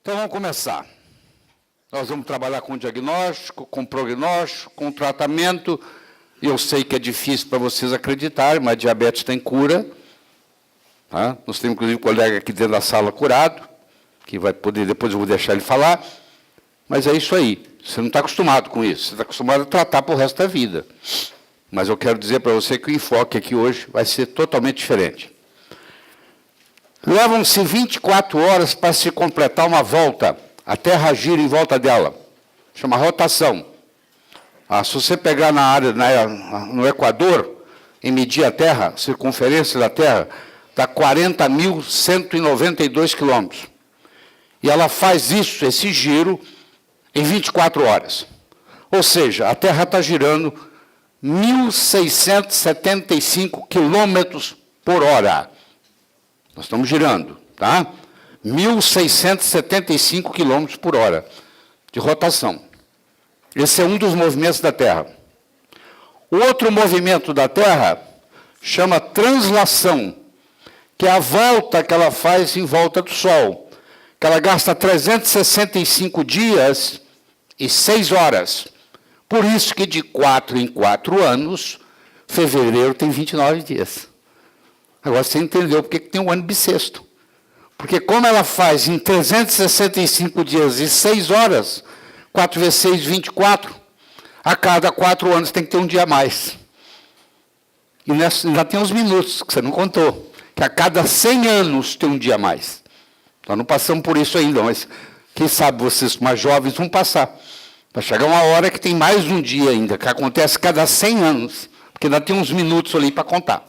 Então, vamos começar. Nós vamos trabalhar com diagnóstico, com prognóstico, com tratamento. Eu sei que é difícil para vocês acreditarem, mas diabetes tem cura. Tá? Nós temos, inclusive, um colega aqui dentro da sala curado, que vai poder, depois eu vou deixar ele falar. Mas é isso aí. Você não está acostumado com isso. Você está acostumado a tratar para o resto da vida. Mas eu quero dizer para você que o enfoque aqui hoje vai ser totalmente diferente. Levam-se 24 horas para se completar uma volta. A Terra gira em volta dela. Chama rotação. Se você pegar na área, no Equador, e medir a Terra, a circunferência da Terra, está 40.192 quilômetros. E ela faz isso, esse giro, em 24 horas. Ou seja, a Terra está girando 1.675 quilômetros por hora. Nós estamos girando, tá? 1.675 quilômetros por hora de rotação. Esse é um dos movimentos da Terra. O outro movimento da Terra chama translação, que é a volta que ela faz em volta do Sol, que ela gasta 365 dias e 6 horas. Por isso que de 4 em 4 anos, fevereiro tem 29 dias. Agora você entendeu porque tem um ano bissexto. Porque como ela faz em 365 dias e 6 horas, 4 vezes 6, 24, a cada 4 anos tem que ter um dia a mais. E ainda tem uns minutos, que você não contou, que a cada 100 anos tem um dia a mais. Nós não passamos por isso ainda, mas quem sabe vocês mais jovens vão passar. Vai chegar uma hora que tem mais um dia ainda, que acontece cada 100 anos, porque ainda tem uns minutos ali para contar.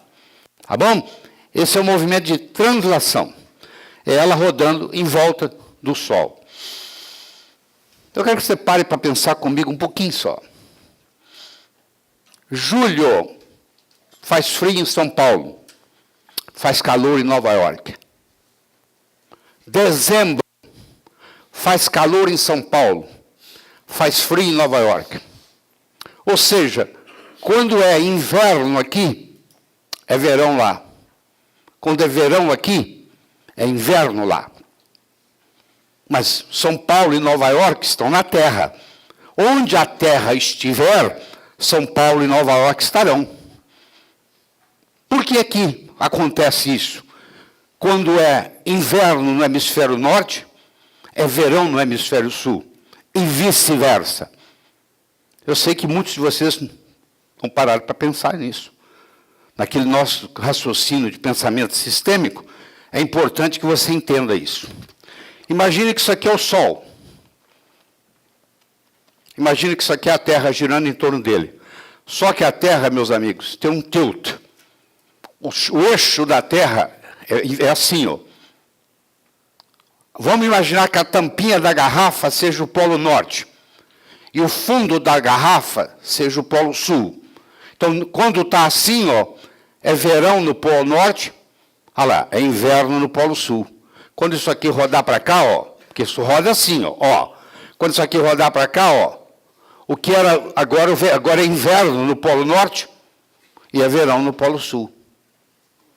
Tá bom? Esse é o movimento de translação. É ela rodando em volta do Sol. Eu quero que você pare para pensar comigo um pouquinho só. Julho faz frio em São Paulo. Faz calor em Nova York. Dezembro faz calor em São Paulo. Faz frio em Nova York. Ou seja, quando é inverno aqui, é verão lá. Quando é verão aqui, é inverno lá. Mas São Paulo e Nova York estão na Terra. Onde a Terra estiver, São Paulo e Nova York estarão. Por que aqui acontece isso? Quando é inverno no hemisfério norte, é verão no hemisfério sul. E vice-versa. Eu sei que muitos de vocês não pararam para pensar nisso. Naquele nosso raciocínio de pensamento sistêmico, é importante que você entenda isso. Imagine que isso aqui é o Sol. Imagine que isso aqui é a Terra girando em torno dele. Só que a Terra, meus amigos, tem um tilt. O eixo da Terra é assim, ó. Vamos imaginar que a tampinha da garrafa seja o Polo Norte. E o fundo da garrafa seja o Polo Sul. Então, quando está assim, ó, é verão no Polo Norte, olha lá, é inverno no Polo Sul. Quando isso aqui rodar para cá, ó, porque isso roda assim, ó, quando isso aqui rodar para cá, ó, o que era agora é inverno no Polo Norte e é verão no Polo Sul.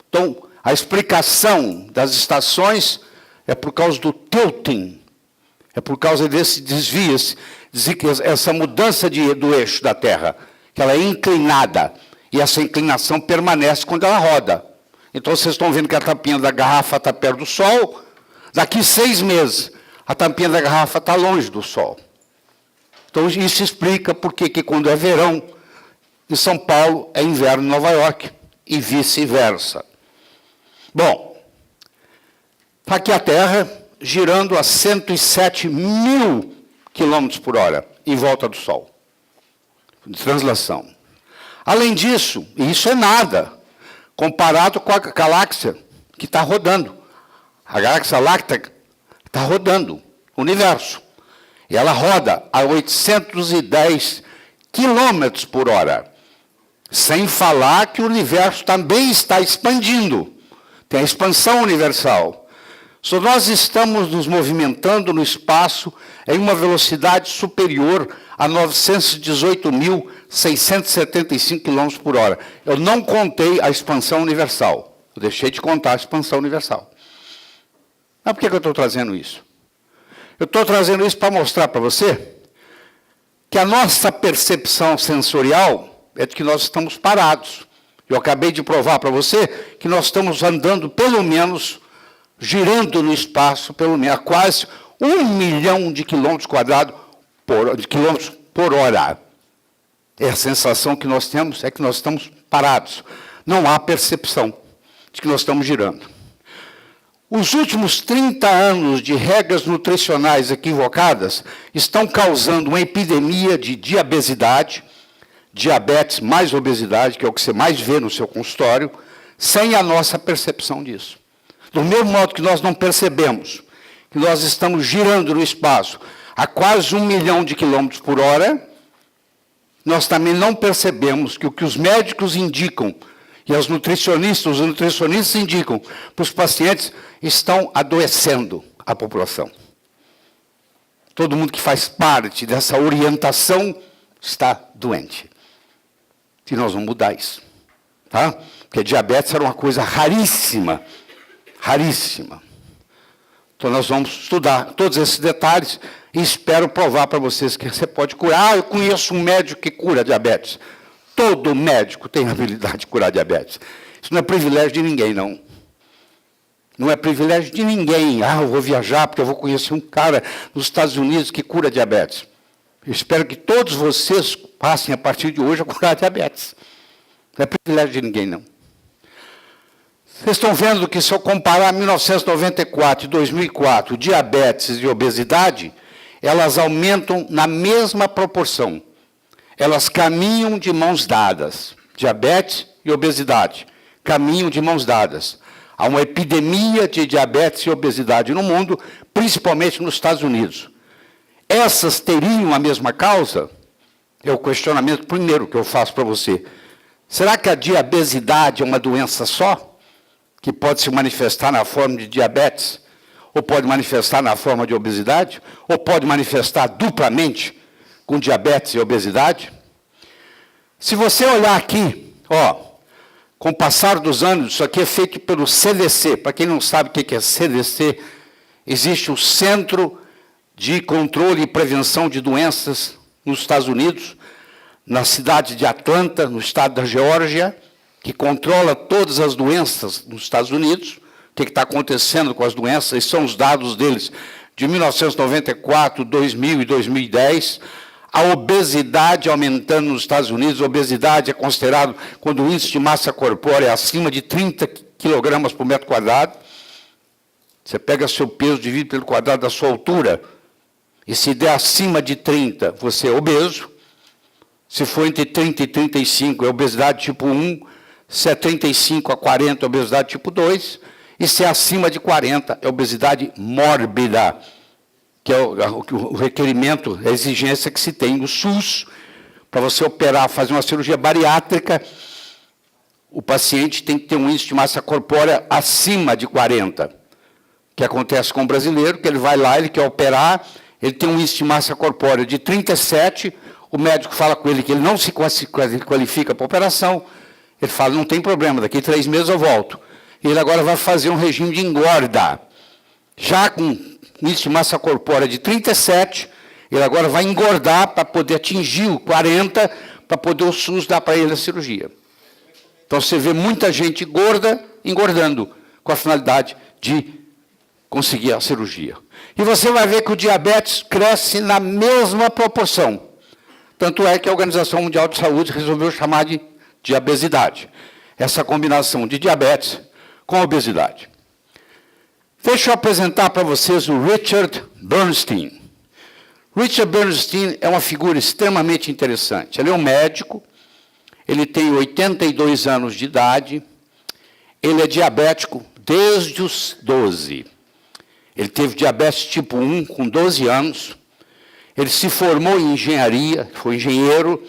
Então, a explicação das estações é por causa do tilting, é por causa desse desvio, essa mudança do eixo da Terra, que ela é inclinada, e essa inclinação permanece quando ela roda. Então, vocês estão vendo que a tampinha da garrafa está perto do Sol, daqui 6 meses, a tampinha da garrafa está longe do Sol. Então, isso explica por que quando é verão em São Paulo, é inverno em Nova York, e vice-versa. Bom, está aqui a Terra girando a 107 mil quilômetros por hora em volta do Sol. De translação. Além disso, e isso é nada, comparado com a galáxia que está rodando. A galáxia láctea está rodando o universo. E ela roda a 810 quilômetros por hora. Sem falar que o universo também está expandindo. Tem a expansão universal. Se nós estamos nos movimentando no espaço em uma velocidade superior a 918.675 km por hora. Eu não contei a expansão universal. Eu deixei de contar a expansão universal. Mas por que eu estou trazendo isso? Eu estou trazendo isso para mostrar para você que a nossa percepção sensorial é de que nós estamos parados. Eu acabei de provar para você que nós estamos andando, pelo menos, girando no espaço, pelo menos, a quase 1 milhão de quilômetros quadrados por hora. É a sensação que nós temos, é que nós estamos parados. Não há percepção de que nós estamos girando. Os últimos 30 anos de regras nutricionais equivocadas estão causando uma epidemia de diabetes, diabetes mais obesidade, que é o que você mais vê no seu consultório, sem a nossa percepção disso. Do mesmo modo que nós não percebemos que nós estamos girando no espaço a quase 1 milhão de quilômetros por hora, nós também não percebemos que o que os médicos indicam e os nutricionistas indicam para os pacientes estão adoecendo a população. Todo mundo que faz parte dessa orientação está doente. E nós vamos mudar isso. Tá? Porque diabetes era uma coisa raríssima. Raríssima. Então nós vamos estudar todos esses detalhes e espero provar para vocês que você pode curar. Ah, eu conheço um médico que cura diabetes. Todo médico tem a habilidade de curar diabetes. Isso não é privilégio de ninguém, não. Não é privilégio de ninguém. Ah, eu vou viajar porque eu vou conhecer um cara nos Estados Unidos que cura diabetes. Eu espero que todos vocês passem a partir de hoje a curar diabetes. Não é privilégio de ninguém, não. Vocês estão vendo que se eu comparar 1994 e 2004, diabetes e obesidade, elas aumentam na mesma proporção. Elas caminham de mãos dadas. Diabetes e obesidade caminham de mãos dadas. Há uma epidemia de diabetes e obesidade no mundo, principalmente nos Estados Unidos. Essas teriam a mesma causa? É o questionamento primeiro que eu faço para você. Será que a diabesidade é uma doença só? Que pode se manifestar na forma de diabetes? Ou pode manifestar na forma de obesidade? Ou pode manifestar duplamente com diabetes e obesidade? Se você olhar aqui, ó, com o passar dos anos, isso aqui é feito pelo CDC. Para quem não sabe o que é CDC, existe o Centro de Controle e Prevenção de Doenças nos Estados Unidos, na cidade de Atlanta, no estado da Geórgia, que controla todas as doenças nos Estados Unidos. O que está acontecendo com as doenças? Esses são os dados deles de 1994, 2000 e 2010. A obesidade aumentando nos Estados Unidos. A obesidade é considerado quando o índice de massa corpórea é acima de 30 quilogramas por metro quadrado. Você pega seu peso, divide pelo quadrado da sua altura, e se der acima de 30, você é obeso. Se for entre 30 e 35, é obesidade tipo 1. Se é 35 a 40, é obesidade tipo 2. E se é acima de 40, é obesidade mórbida, que é o requerimento, a exigência que se tem no SUS, para você operar, fazer uma cirurgia bariátrica, o paciente tem que ter um índice de massa corpórea acima de 40. O que acontece com o brasileiro, que ele vai lá, ele quer operar, ele tem um índice de massa corpórea de 37, o médico fala com ele que ele não se qualifica para a operação, ele fala, não tem problema, daqui a 3 meses eu volto. E ele agora vai fazer um regime de engorda. Já com índice de massa corpórea de 37, ele agora vai engordar para poder atingir o 40, para poder o SUS dar para ele a cirurgia. Então você vê muita gente gorda, engordando, com a finalidade de conseguir a cirurgia. E você vai ver que o diabetes cresce na mesma proporção. Tanto é que a Organização Mundial de Saúde resolveu chamar de diabesidade. Essa combinação de diabetes com obesidade. Deixa eu apresentar para vocês o Richard Bernstein. Richard Bernstein é uma figura extremamente interessante. Ele é um médico, ele tem 82 anos de idade, ele é diabético desde os 12. Ele teve diabetes tipo 1 com 12 anos, ele se formou em engenharia, foi engenheiro,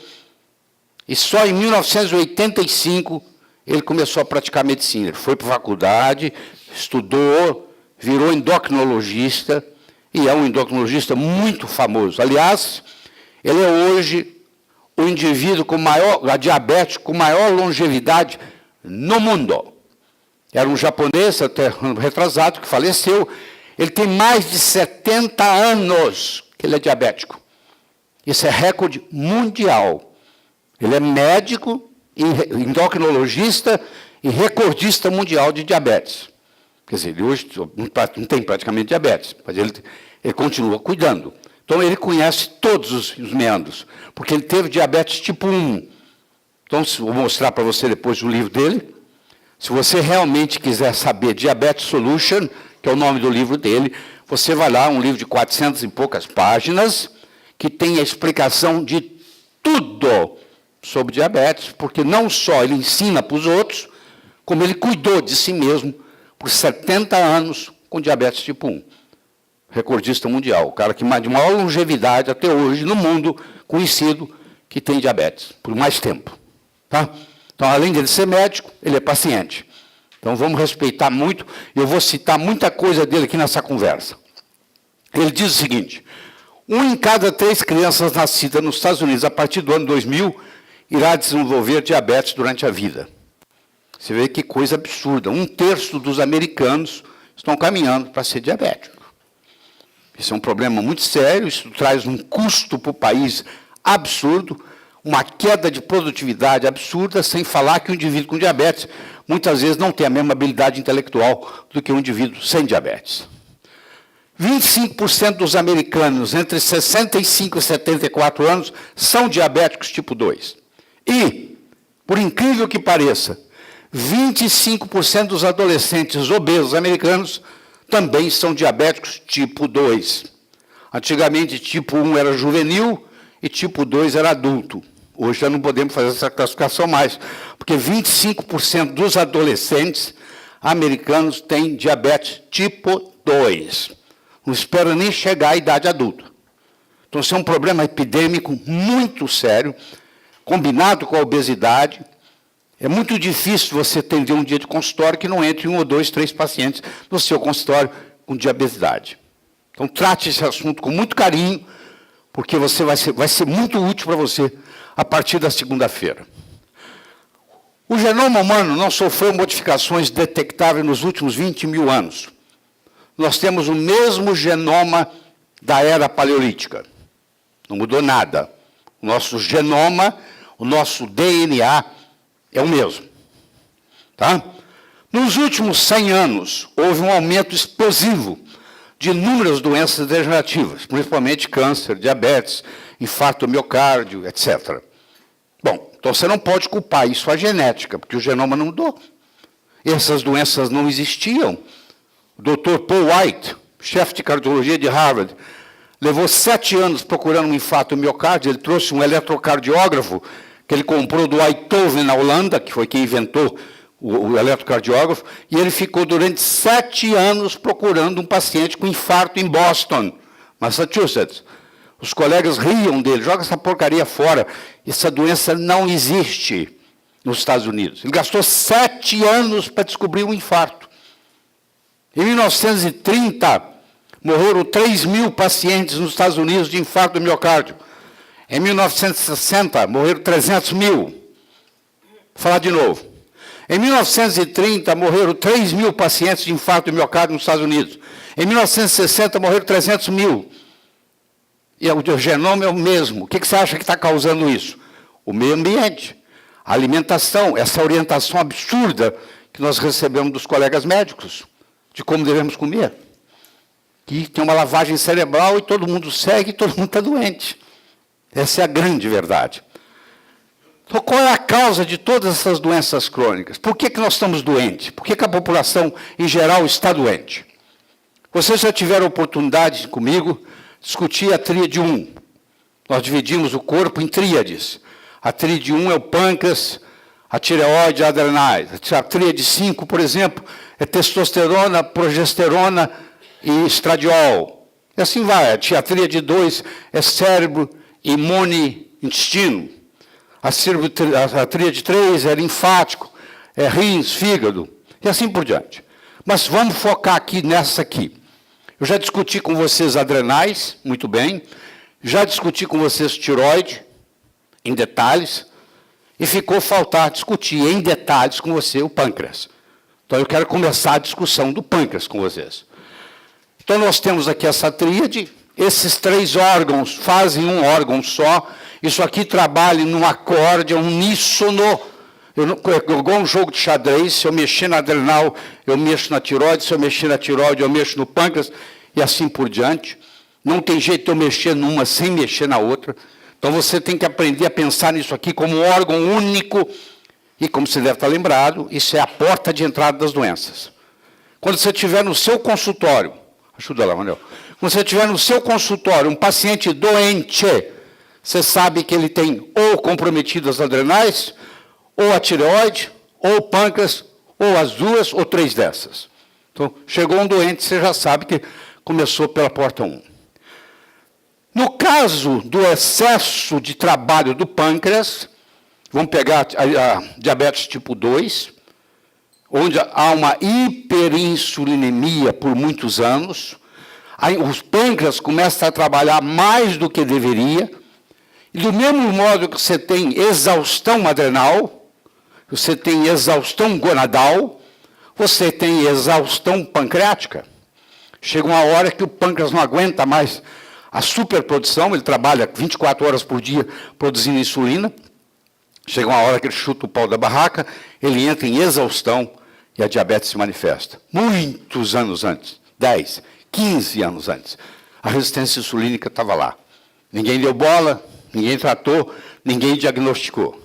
e só em 1985 ele começou a praticar medicina. Ele foi para a faculdade, estudou, virou endocrinologista, e é um endocrinologista muito famoso. Aliás, ele é hoje o indivíduo com maior, diabético com maior longevidade no mundo. Era um japonês, até retrasado, que faleceu. Ele tem mais de 70 anos que ele é diabético. Isso é recorde mundial. Ele é médico, endocrinologista e recordista mundial de diabetes. Quer dizer, ele hoje não tem praticamente diabetes, mas ele continua cuidando. Então, ele conhece todos os meandros, porque ele teve diabetes tipo 1. Então, vou mostrar para você depois o livro dele. Se você realmente quiser saber Diabetes Solution, que é o nome do livro dele, você vai lá, um livro de 400 e poucas páginas, que tem a explicação de tudo sobre diabetes, porque não só ele ensina para os outros, como ele cuidou de si mesmo por 70 anos com diabetes tipo 1. Recordista mundial, o cara que de maior longevidade até hoje no mundo, conhecido, que tem diabetes, por mais tempo. Tá? Então, além de ele ser médico, ele é paciente. Então, vamos respeitar muito. Eu vou citar muita coisa dele aqui nessa conversa. Ele diz o seguinte: 1 em cada 3 crianças nascidas nos Estados Unidos, a partir do ano 2000, irá desenvolver diabetes durante a vida. Você vê que coisa absurda. 1/3 dos americanos estão caminhando para ser diabético. Isso é um problema muito sério, isso traz um custo para o país absurdo, uma queda de produtividade absurda, sem falar que o indivíduo com diabetes muitas vezes não tem a mesma habilidade intelectual do que um indivíduo sem diabetes. 25% dos americanos entre 65 e 74 anos são diabéticos tipo 2. E, por incrível que pareça, 25% dos adolescentes obesos americanos também são diabéticos tipo 2. Antigamente, tipo 1 era juvenil e tipo 2 era adulto. Hoje já não podemos fazer essa classificação mais, porque 25% dos adolescentes americanos têm diabetes tipo 2. Não espera nem chegar à idade adulta. Então, isso é um problema epidêmico muito sério, combinado com a obesidade. É muito difícil você atender um dia de consultório que não entre 1 ou 2, 3 pacientes no seu consultório com diabetes. Então, trate esse assunto com muito carinho, porque você vai ser muito útil para você a partir da segunda-feira. O genoma humano não sofreu modificações detectáveis nos últimos 20 mil anos. Nós temos o mesmo genoma da era paleolítica. Não mudou nada. O nosso genoma, o nosso DNA é o mesmo. Tá? Nos últimos 100 anos, houve um aumento explosivo de inúmeras doenças degenerativas, principalmente câncer, diabetes, infarto do miocárdio, etc. Bom, então você não pode culpar isso à genética, porque o genoma não mudou. Essas doenças não existiam. O Dr. Paul White, chefe de cardiologia de Harvard, levou 7 anos procurando um infarto do miocárdio. Ele trouxe um eletrocardiógrafo que ele comprou do Eindhoven, na Holanda, que foi quem inventou o eletrocardiógrafo, e ele ficou durante 7 anos procurando um paciente com infarto em Boston, Massachusetts. Os colegas riam dele: joga essa porcaria fora, essa doença não existe nos Estados Unidos. Ele gastou 7 anos para descobrir um infarto. Em 1930, morreram 3.000 pacientes nos Estados Unidos de infarto do miocárdio. Em 1960, morreram 300.000. Vou falar de novo. Em 1930, morreram 3.000 pacientes de infarto do miocárdio nos Estados Unidos. Em 1960, morreram 300.000. E o genoma é o mesmo. O que você acha que está causando isso? O meio ambiente, a alimentação, essa orientação absurda que nós recebemos dos colegas médicos, de como devemos comer. Que tem uma lavagem cerebral e todo mundo segue e todo mundo está doente. Essa é a grande verdade. Então, qual é a causa de todas essas doenças crônicas? Por que nós estamos doentes? Por que a população, em geral, está doente? Vocês já tiveram oportunidade comigo discutir a tríade 1. Nós dividimos o corpo em tríades. A tríade 1 é o pâncreas, a tireoide e a adrenais. A tríade 5, por exemplo, é testosterona, progesterona e estradiol. E assim vai. A tríade 2 é cérebro, imune, intestino. A tríade 3 é linfático, é rins, fígado, e assim por diante. Mas vamos focar aqui nessa aqui. Eu já discuti com vocês adrenais, muito bem. Já discuti com vocês tireoide, em detalhes. E ficou faltar discutir em detalhes com você o pâncreas. Então eu quero começar a discussão do pâncreas com vocês. Então, nós temos aqui essa tríade, esses 3 órgãos fazem um órgão só, isso aqui trabalha num acorde, é um uníssono, igual um jogo de xadrez, se eu mexer na adrenal, eu mexo na tireoide, se eu mexer na tireoide, eu mexo no pâncreas, e assim por diante. Não tem jeito de eu mexer numa sem mexer na outra. Então, você tem que aprender a pensar nisso aqui como um órgão único, e como você deve estar lembrado, isso é a porta de entrada das doenças. Quando você estiver no seu consultório, ajuda lá, Manuel. Quando você estiver no seu consultório, um paciente doente, você sabe que ele tem ou comprometidas adrenais, ou a tireoide, ou o pâncreas, ou as 2 ou 3 dessas. Então, chegou um doente, você já sabe que começou pela porta 1. No caso do excesso de trabalho do pâncreas, vamos pegar a diabetes tipo 2, onde há uma hiperinsulinemia por muitos anos, aí os pâncreas começam a trabalhar mais do que deveria, e do mesmo modo que você tem exaustão adrenal, você tem exaustão gonadal, você tem exaustão pancreática. Chega uma hora que o pâncreas não aguenta mais a superprodução, ele trabalha 24 horas por dia produzindo insulina, chega uma hora que ele chuta o pau da barraca, ele entra em exaustão e a diabetes se manifesta. Muitos anos antes, 10, 15 anos antes, a resistência insulínica estava lá. Ninguém deu bola, ninguém tratou, ninguém diagnosticou.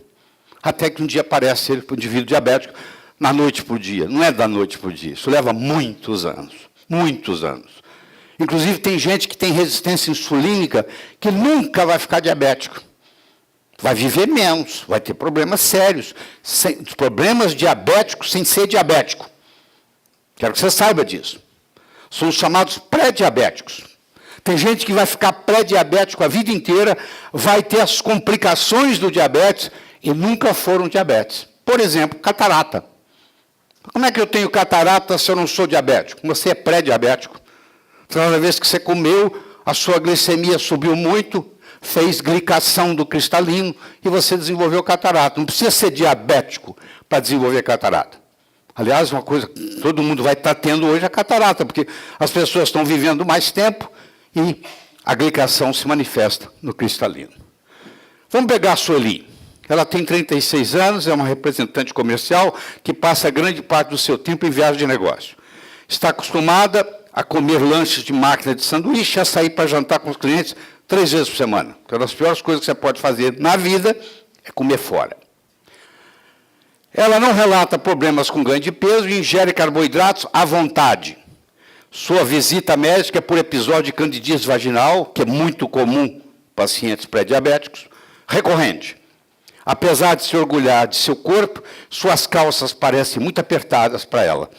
Até que um dia aparece ele para o indivíduo diabético, na noite por dia. Não é da noite por dia, isso leva muitos anos. Muitos anos. Inclusive, tem gente que tem resistência insulínica que nunca vai ficar diabético. Vai viver menos, vai ter problemas sérios, problemas diabéticos sem ser diabético. Quero que você saiba disso. São os chamados pré-diabéticos. Tem gente que vai ficar pré-diabético a vida inteira, vai ter as complicações do diabetes e nunca foram diabetes. Por exemplo, catarata. Como é que eu tenho catarata se eu não sou diabético? Você é pré-diabético. Cada vez que você comeu, a sua glicemia subiu muito, fez glicação do cristalino e você desenvolveu catarata. Não precisa ser diabético para desenvolver catarata. Aliás, uma coisa que todo mundo vai estar tendo hoje é a catarata, porque as pessoas estão vivendo mais tempo e a glicação se manifesta no cristalino. Vamos pegar a Sueli. Ela tem 36 anos, é uma representante comercial que passa grande parte do seu tempo em viagem de negócio. Está acostumada a comer lanches de máquina de sanduíche, a sair para jantar com os clientes 3 vezes por semana. Porque uma das piores coisas que você pode fazer na vida é comer fora. Ela não relata problemas com ganho de peso e ingere carboidratos à vontade. Sua visita médica é por episódio de candidíase vaginal, que é muito comum em pacientes pré-diabéticos, recorrente. Apesar de se orgulhar de seu corpo, suas calças parecem muito apertadas para ela.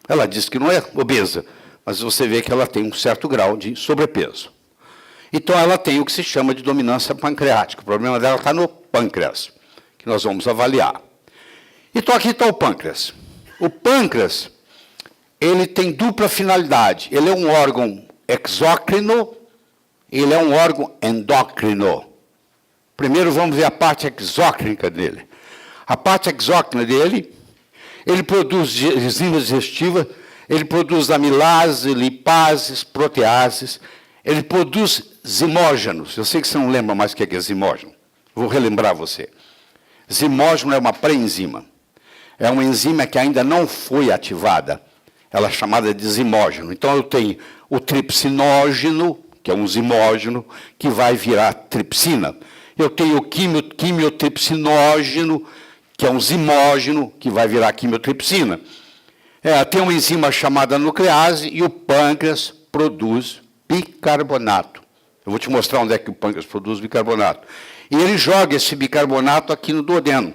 Ela diz que não é obesa, mas você vê que ela tem um certo grau de sobrepeso. Então, ela tem o que se chama de dominância pancreática. O problema dela está no pâncreas, que nós vamos avaliar. Então, aqui está o pâncreas. O pâncreas, ele tem dupla finalidade. Ele é um órgão exócrino, ele é um órgão endócrino. Primeiro, vamos ver a parte exócrina dele. A parte exócrina dele, ele produz enzimas digestivas, ele produz amilase, lipases, proteases, ele produz zimógenos. Eu sei que você não lembra mais o que é zimógeno. Vou relembrar você. Zimógeno é uma pré-enzima. É uma enzima que ainda não foi ativada. Ela é chamada de zimógeno. Então, eu tenho o tripsinógeno, que é um zimógeno, que vai virar tripsina. Eu tenho o quimiotripsinógeno, que é um zimógeno, que vai virar quimiotripsina. Tem uma enzima chamada nuclease e o pâncreas produz bicarbonato. Eu vou te mostrar onde é que o pâncreas produz bicarbonato. E ele joga esse bicarbonato aqui no duodeno.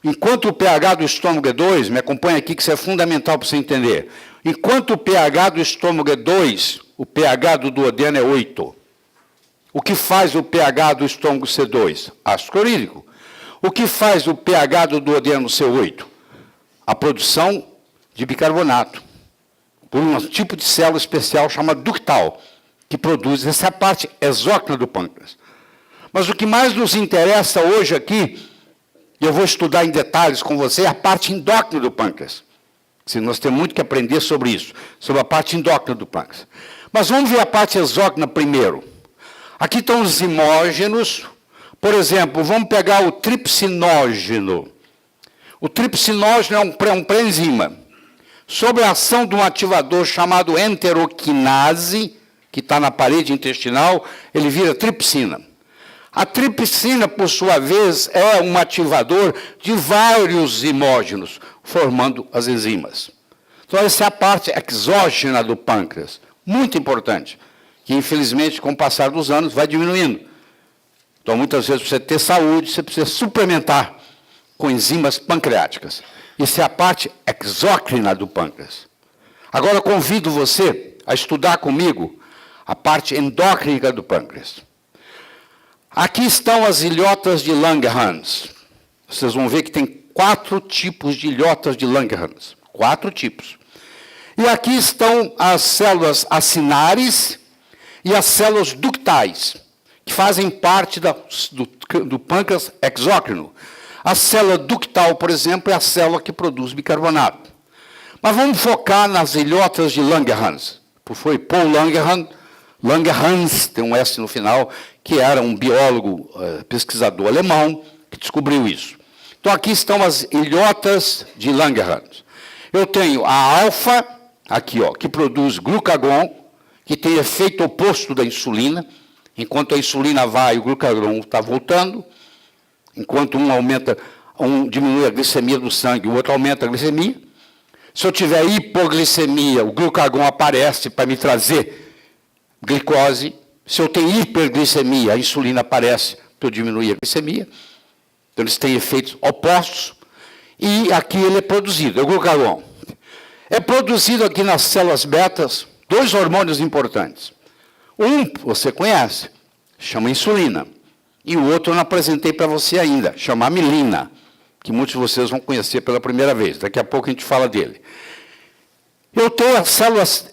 Enquanto o pH do estômago é 2, me acompanha aqui que isso é fundamental para você entender. Enquanto o pH do estômago é 2, o pH do duodeno é 8. O que faz o pH do estômago ser 2? Ácido clorídrico. O que faz o pH do duodeno ser 8? A produção de bicarbonato, por um tipo de célula especial chamada ductal, que produz essa parte exócrina do pâncreas. Mas o que mais nos interessa hoje aqui, e eu vou estudar em detalhes com você, é a parte endócrina do pâncreas. Nós temos muito que aprender sobre isso, sobre a parte endócrina do pâncreas. Mas vamos ver a parte exócrina primeiro. Aqui estão os zimógenos. Por exemplo, vamos pegar o tripsinógeno. O tripsinógeno é um pré-enzima. Sob a ação de um ativador chamado enteroquinase, que está na parede intestinal, ele vira tripsina. A tripsina, por sua vez, é um ativador de vários zimógenos, formando as enzimas. Então, essa é a parte exógena do pâncreas, muito importante, que, infelizmente, com o passar dos anos, vai diminuindo. Então, muitas vezes, para você ter saúde, você precisa suplementar com enzimas pancreáticas. Isso é a parte exócrina do pâncreas. Agora, convido você a estudar comigo a parte endócrina do pâncreas. Aqui estão as ilhotas de Langerhans. Vocês vão ver que tem 4 tipos de ilhotas de Langerhans. 4 tipos. E aqui estão as células acinares e as células ductais, que fazem parte do pâncreas exócrino. A célula ductal, por exemplo, é a célula que produz bicarbonato. Mas vamos focar nas ilhotas de Langerhans. Foi Paul Langerhans, tem um S no final, que era um biólogo, pesquisador alemão, que descobriu isso. Então, aqui estão as ilhotas de Langerhans. Eu tenho a alfa, aqui, ó, que produz glucagon, que tem efeito oposto da insulina. Enquanto a insulina vai, o glucagon está voltando. Enquanto um diminui a glicemia do sangue, o outro aumenta a glicemia. Se eu tiver hipoglicemia, o glucagon aparece para me trazer glicose. Se eu tenho hiperglicemia, a insulina aparece para eu diminuir a glicemia. Então, eles têm efeitos opostos. E aqui ele é produzido, é o glucagon. É produzido aqui nas células betas 2 hormônios importantes. Um, você conhece, chama insulina. E o outro eu não apresentei para você ainda, chama amilina, que muitos de vocês vão conhecer pela primeira vez. Daqui a pouco a gente fala dele. Eu tenho as células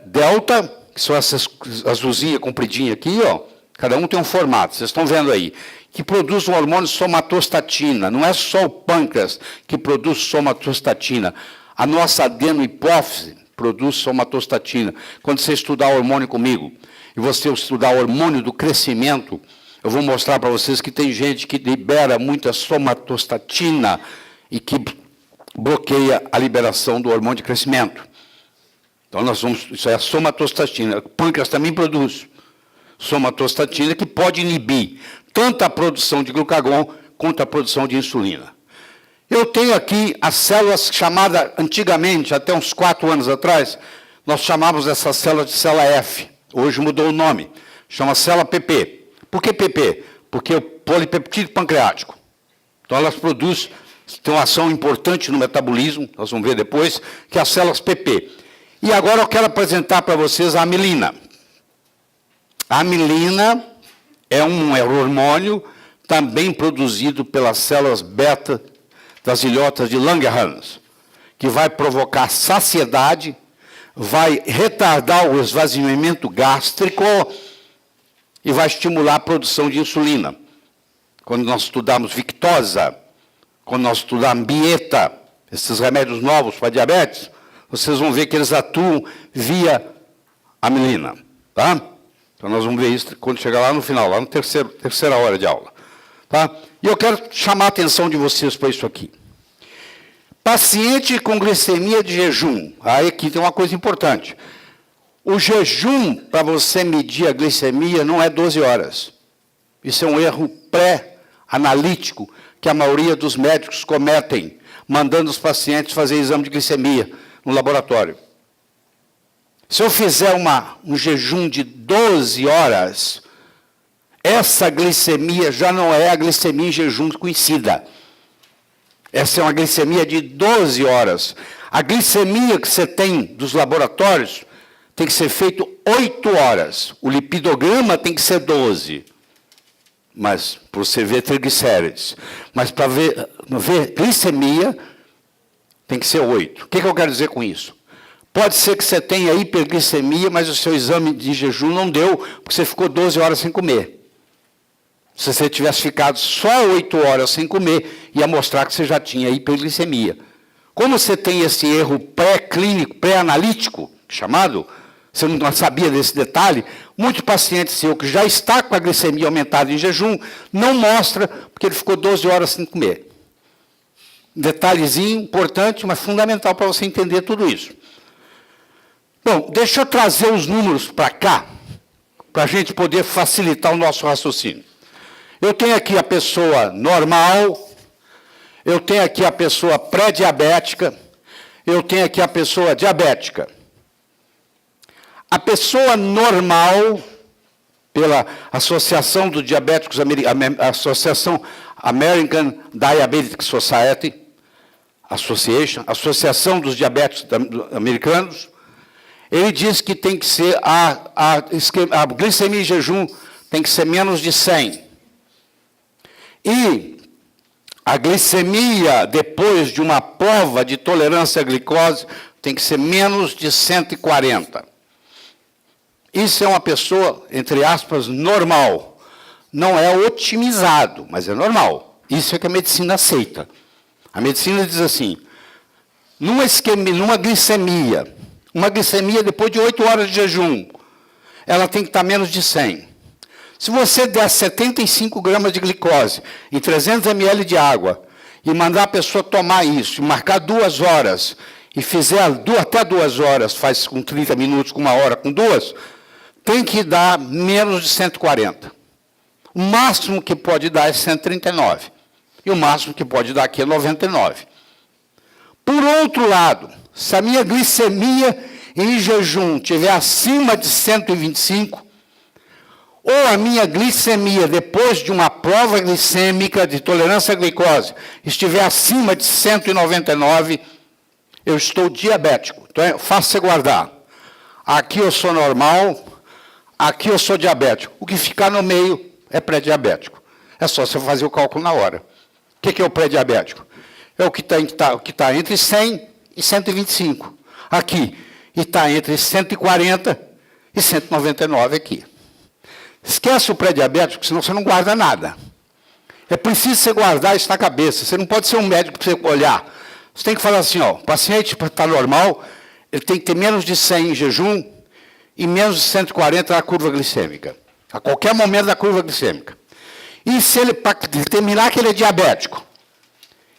delta, que são essas azulzinhas compridinhas aqui, ó. Cada um tem um formato, vocês estão vendo aí, que produz o hormônio somatostatina. Não é só o pâncreas que produz somatostatina. A nossa adenohipófise produz somatostatina. Quando você estudar o hormônio comigo, e você estudar o hormônio do crescimento, eu vou mostrar para vocês que tem gente que libera muita somatostatina e que bloqueia a liberação do hormônio de crescimento. Então, isso é a somatostatina. O pâncreas também produz somatostatina, que pode inibir tanto a produção de glucagon quanto a produção de insulina. Eu tenho aqui as células chamadas, antigamente, até uns 4 anos atrás, nós chamávamos essas células de célula F. Hoje mudou o nome. Chama célula PP. Por que PP? Porque é o polipeptídeo pancreático. Então, elas produzem, tem uma ação importante no metabolismo, nós vamos ver depois, que é as células PP. E agora eu quero apresentar para vocês a amilina. A amilina é um hormônio também produzido pelas células beta das ilhotas de Langerhans, que vai provocar saciedade, vai retardar o esvaziamento gástrico e vai estimular a produção de insulina. Quando nós estudamos Victoza, quando nós estudamos Bieta, esses remédios novos para diabetes, vocês vão ver que eles atuam via amilina. Tá? Então, nós vamos ver isso quando chegar lá no final, lá na terceira hora de aula. Tá? E eu quero chamar a atenção de vocês para isso aqui. Paciente com glicemia de jejum. Aí aqui tem uma coisa importante. O jejum, para você medir a glicemia, não é 12 horas. Isso é um erro pré-analítico que a maioria dos médicos cometem, mandando os pacientes fazer exame de glicemia no laboratório. Se eu fizer um jejum de 12 horas, essa glicemia já não é a glicemia em jejum conhecida. Essa é uma glicemia de 12 horas. A glicemia que você tem dos laboratórios tem que ser feito 8 horas. O lipidograma tem que ser 12. Mas, para você ver triglicérides. Mas, para ver glicemia, tem que ser 8. O que eu quero dizer com isso? Pode ser que você tenha hiperglicemia, mas o seu exame de jejum não deu, porque você ficou 12 horas sem comer. Se você tivesse ficado só 8 horas sem comer, ia mostrar que você já tinha hiperglicemia. Como você tem esse erro pré-clínico, pré-analítico, chamado, você não sabia desse detalhe, muitos pacientes seus que já está com a glicemia aumentada em jejum, não mostra, porque ele ficou 12 horas sem comer. Detalhezinho importante, mas fundamental para você entender tudo isso. Bom, deixa eu trazer os números para cá, para a gente poder facilitar o nosso raciocínio. Eu tenho aqui a pessoa normal, eu tenho aqui a pessoa pré-diabética, eu tenho aqui a pessoa diabética. A pessoa normal, pela Associação dos Diabéticos, Associação American Diabetic Society, Associação dos Diabéticos Americanos, ele diz que tem que ser a glicemia em jejum tem que ser menos de 100. E a glicemia, depois de uma prova de tolerância à glicose, tem que ser menos de 140. Isso é uma pessoa, entre aspas, normal. Não é otimizado, mas é normal. Isso é que a medicina aceita. A medicina diz assim, numa glicemia, uma glicemia depois de 8 horas de jejum, ela tem que estar menos de 100. Se você der 75 gramas de glicose em 300 ml de água e mandar a pessoa tomar isso, e marcar 2 horas, e fizer até 2 horas, faz com 30 minutos, com 1 hora, com 2, tem que dar menos de 140. O máximo que pode dar é 139. E o máximo que pode dar aqui é 99. Por outro lado, se a minha glicemia em jejum estiver acima de 125, ou a minha glicemia, depois de uma prova glicêmica de tolerância à glicose, estiver acima de 199, eu estou diabético. Então, é fácil você guardar. Aqui eu sou normal, aqui eu sou diabético. O que ficar no meio é pré-diabético. É só você fazer o cálculo na hora. O que é o pré-diabético? É o que está entre 100 e 125. Aqui. E está entre 140 e 199 aqui. Esquece o pré-diabético, senão você não guarda nada. É preciso você guardar isso na cabeça. Você não pode ser um médico para você olhar. Você tem que falar assim, ó, o paciente para estar normal, ele tem que ter menos de 100 em jejum e menos de 140 na curva glicêmica. A qualquer momento da curva glicêmica. E se ele, para determinar que ele é diabético,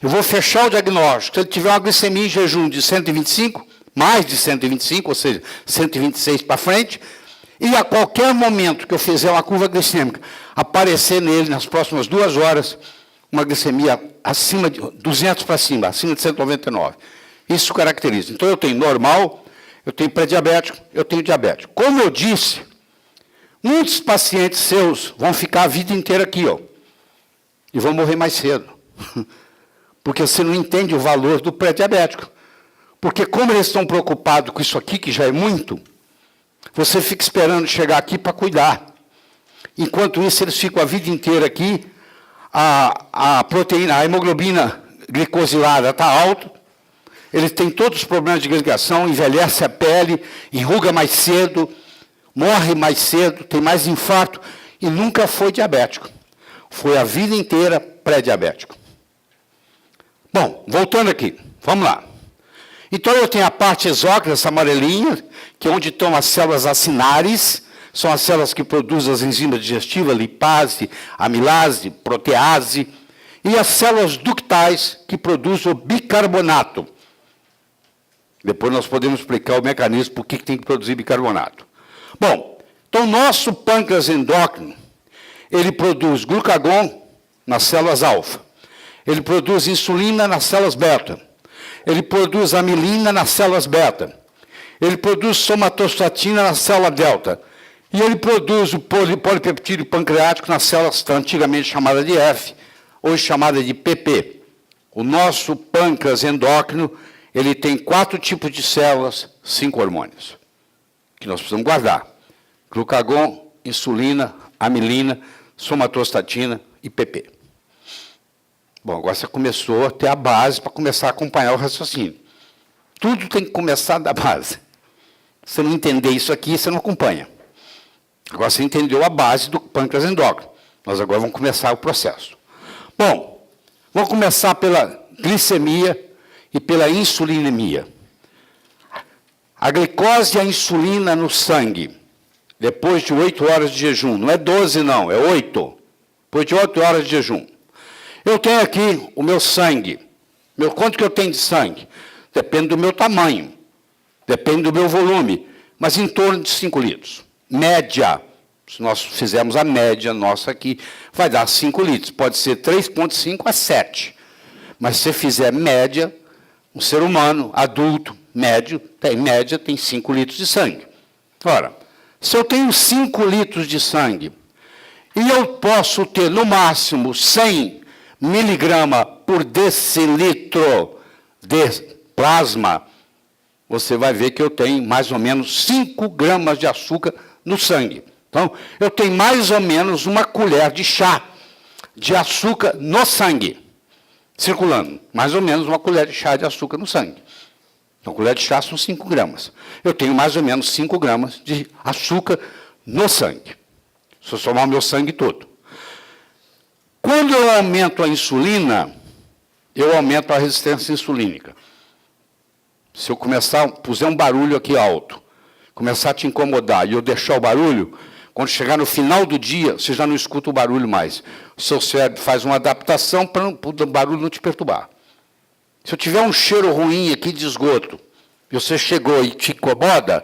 eu vou fechar o diagnóstico. Se ele tiver uma glicemia em jejum de 125, mais de 125, ou seja, 126 para frente, e a qualquer momento que eu fizer uma curva glicêmica, aparecer nele, nas próximas 2 horas, uma glicemia acima de 200 para cima, acima de 199. Isso caracteriza. Então, eu tenho normal, eu tenho pré-diabético, eu tenho diabético. Como eu disse, muitos pacientes seus vão ficar a vida inteira aqui, ó, e vão morrer mais cedo. Porque você não entende o valor do pré-diabético. Porque como eles estão preocupados com isso aqui, que já é muito, você fica esperando chegar aqui para cuidar. Enquanto isso, eles ficam a vida inteira aqui, a proteína, a hemoglobina glicosilada está alta, eles têm todos os problemas de glicose, envelhece a pele, enruga mais cedo, morre mais cedo, tem mais infarto, e nunca foi diabético. Foi a vida inteira pré-diabético. Bom, voltando aqui, vamos lá. Então, eu tenho a parte exócrina, essa amarelinha, que é onde estão as células acinares, são as células que produzem as enzimas digestivas, lipase, amilase, protease, e as células ductais, que produzem o bicarbonato. Depois nós podemos explicar o mecanismo por que tem que produzir bicarbonato. Bom, então o nosso pâncreas endócrino, ele produz glucagon nas células alfa, ele produz insulina nas células beta, ele produz amilina nas células beta, ele produz somatostatina na célula delta, e ele produz o polipeptídeo pancreático nas células antigamente chamadas de F, hoje chamada de PP. O nosso pâncreas endócrino, ele tem 4 tipos de células, 5 hormônios, que nós precisamos guardar. Glucagon, insulina, amilina, somatostatina e PP. Bom, agora você começou a ter a base para começar a acompanhar o raciocínio. Tudo tem que começar da base. Se você não entender isso aqui, você não acompanha. Agora você entendeu a base do pâncreas endócrino. Nós agora vamos começar o processo. Bom, vamos começar pela glicemia e pela insulinemia. A glicose e a insulina no sangue, depois de 8 horas de jejum, não é 12 não, é 8, depois de 8 horas de jejum. Eu tenho aqui o meu sangue, quanto que eu tenho de sangue? Depende do meu tamanho, depende do meu volume, mas em torno de 5 litros. Média, se nós fizermos a média nossa aqui, vai dar 5 litros, pode ser 3,5 a 7. Mas se você fizer média, um ser humano, adulto, médio, tem 5 litros de sangue. Ora, se eu tenho 5 litros de sangue, e eu posso ter, no máximo, 100 miligramas por decilitro de plasma, você vai ver que eu tenho mais ou menos 5 gramas de açúcar no sangue. Então, eu tenho mais ou menos uma colher de chá de açúcar no sangue, circulando. Mais ou menos uma colher de chá de açúcar no sangue. Uma colher de chá são 5 gramas. Eu tenho mais ou menos 5 gramas de açúcar no sangue. Se eu somar o meu sangue todo. Quando eu aumento a insulina, eu aumento a resistência insulínica. Se eu puser um barulho aqui alto, começar a te incomodar e eu deixar o barulho, quando chegar no final do dia, você já não escuta o barulho mais. O seu cérebro faz uma adaptação para o barulho não te perturbar. Se eu tiver um cheiro ruim aqui de esgoto, e você chegou e te incomoda,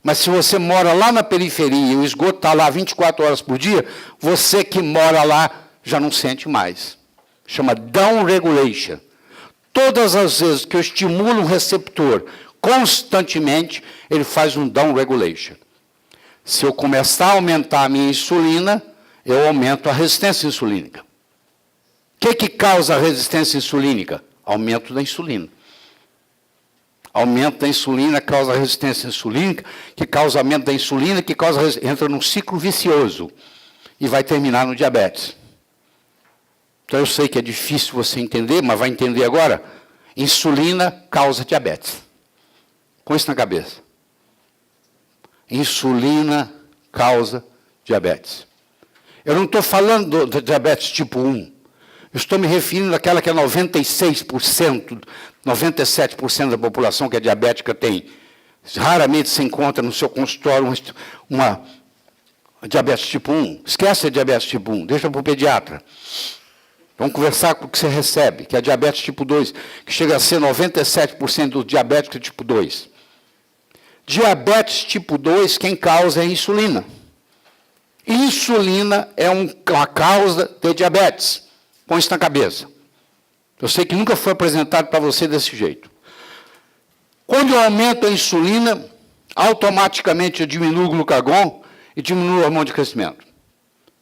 mas se você mora lá na periferia e o esgoto está lá 24 horas por dia, você que mora lá já não sente mais. Chama down regulation. Todas as vezes que eu estimulo um receptor constantemente, ele faz um down regulation. Se eu começar a aumentar a minha insulina, eu aumento a resistência insulínica. O que causa a resistência insulínica? Aumento da insulina. Aumento da insulina causa resistência insulínica, que causa aumento da insulina, que entra num ciclo vicioso e vai terminar no diabetes. Então eu sei que é difícil você entender, mas vai entender agora. Insulina causa diabetes. Põe isso na cabeça. Insulina causa diabetes. Eu não estou falando do diabetes tipo 1. Eu estou me referindo àquela que é 96%, 97% da população que é diabética tem. Raramente se encontra no seu consultório uma diabetes tipo 1. Esquece a diabetes tipo 1, deixa para o pediatra. Vamos conversar com o que você recebe, que é a diabetes tipo 2, que chega a ser 97% dos diabéticos tipo 2. Diabetes tipo 2, quem causa é a insulina. Insulina é uma causa de diabetes. Põe isso na cabeça. Eu sei que nunca foi apresentado para você desse jeito. Quando eu aumento a insulina, automaticamente eu diminuo o glucagon e diminuo o hormônio de crescimento.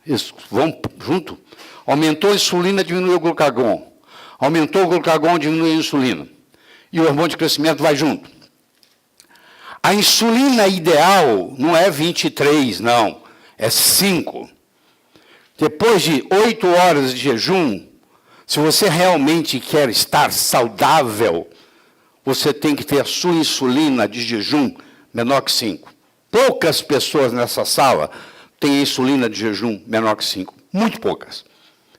Isso, vão junto. Aumentou a insulina, diminuiu o glucagon. Aumentou o glucagon, diminuiu a insulina. E o hormônio de crescimento vai junto. A insulina ideal não é 23, não. É 5. Depois de 8 horas de jejum, se você realmente quer estar saudável, você tem que ter a sua insulina de jejum menor que 5. Poucas pessoas nessa sala têm insulina de jejum menor que 5. Muito poucas.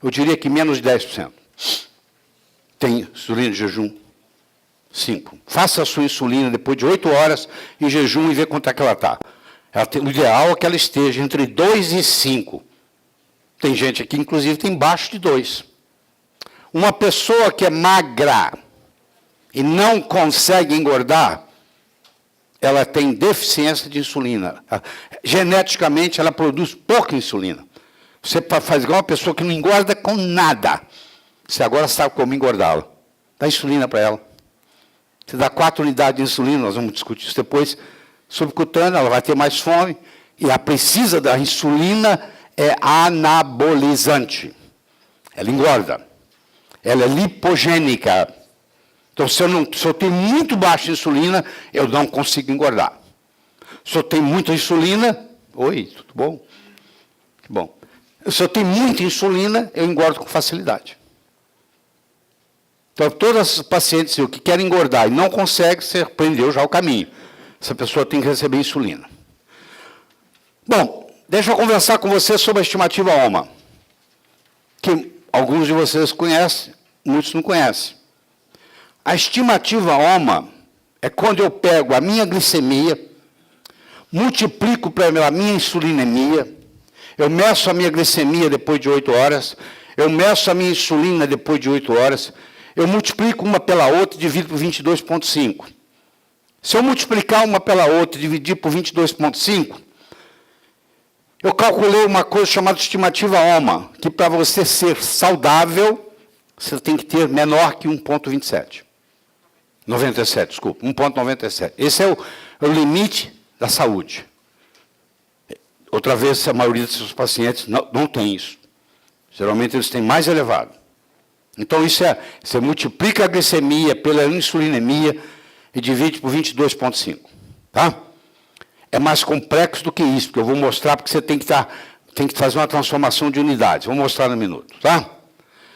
Eu diria que menos de 10%. Tem insulina de jejum 5. Faça a sua insulina depois de 8 horas em jejum e vê quanto é que ela está. O ideal é que ela esteja entre 2 e 5. Tem gente aqui, inclusive, tem embaixo de 2. Uma pessoa que é magra e não consegue engordar, ela tem deficiência de insulina. Geneticamente, ela produz pouca insulina. Você faz igual uma pessoa que não engorda com nada. Você agora sabe como engordá-la. Dá insulina para ela. Você dá 4 unidades de insulina, nós vamos discutir isso depois. Subcutânea, ela vai ter mais fome. E ela precisa da insulina, é anabolizante. Ela engorda. Ela é lipogênica. Então, se eu tenho muito baixa insulina, eu não consigo engordar. Se eu tenho muita insulina... Oi, tudo bom? Que bom. Se eu tenho muita insulina, eu engordo com facilidade. Então, todas as pacientes que querem engordar e não conseguem, você aprendeu já o caminho. Essa pessoa tem que receber insulina. Bom, deixa eu conversar com você sobre a estimativa OMA, que alguns de vocês conhecem, muitos não conhecem. A estimativa OMA é quando eu pego a minha glicemia, multiplico pela minha insulinemia, eu meço a minha glicemia depois de 8 horas, eu meço a minha insulina depois de 8 horas, eu multiplico uma pela outra e divido por 22,5. Se eu multiplicar uma pela outra e dividir por 22,5, eu calculei uma coisa chamada estimativa OMA, que para você ser saudável, você tem que ter menor que 1,27. 97, desculpa, 1,97. Esse é o limite da saúde. Outra vez, a maioria dos seus pacientes não tem isso. Geralmente, eles têm mais elevado. Então, você multiplica a glicemia pela insulinemia e divide por 22,5. Tá? É mais complexo do que isso, porque eu vou mostrar, porque você tem que fazer uma transformação de unidades. Vou mostrar no minuto. Tá?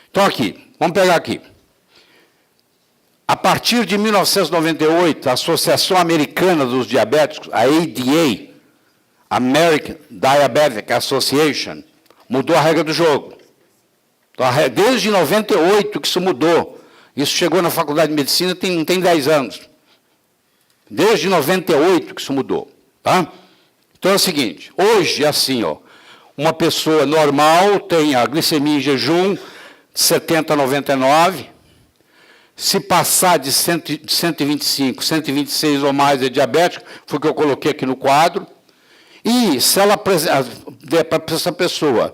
Então, aqui, vamos pegar aqui. A partir de 1998, a Associação Americana dos Diabéticos, a ADA, American Diabetic Association, mudou a regra do jogo. Então, desde 98 que isso mudou. Isso chegou na Faculdade de Medicina, não tem 10 anos. Desde 98 que isso mudou. Tá? Então é o seguinte, hoje é assim, ó, uma pessoa normal tem a glicemia em jejum de 70 a 99, se passar de 125, 126 ou mais é diabético, foi o que eu coloquei aqui no quadro, e se ela der para essa pessoa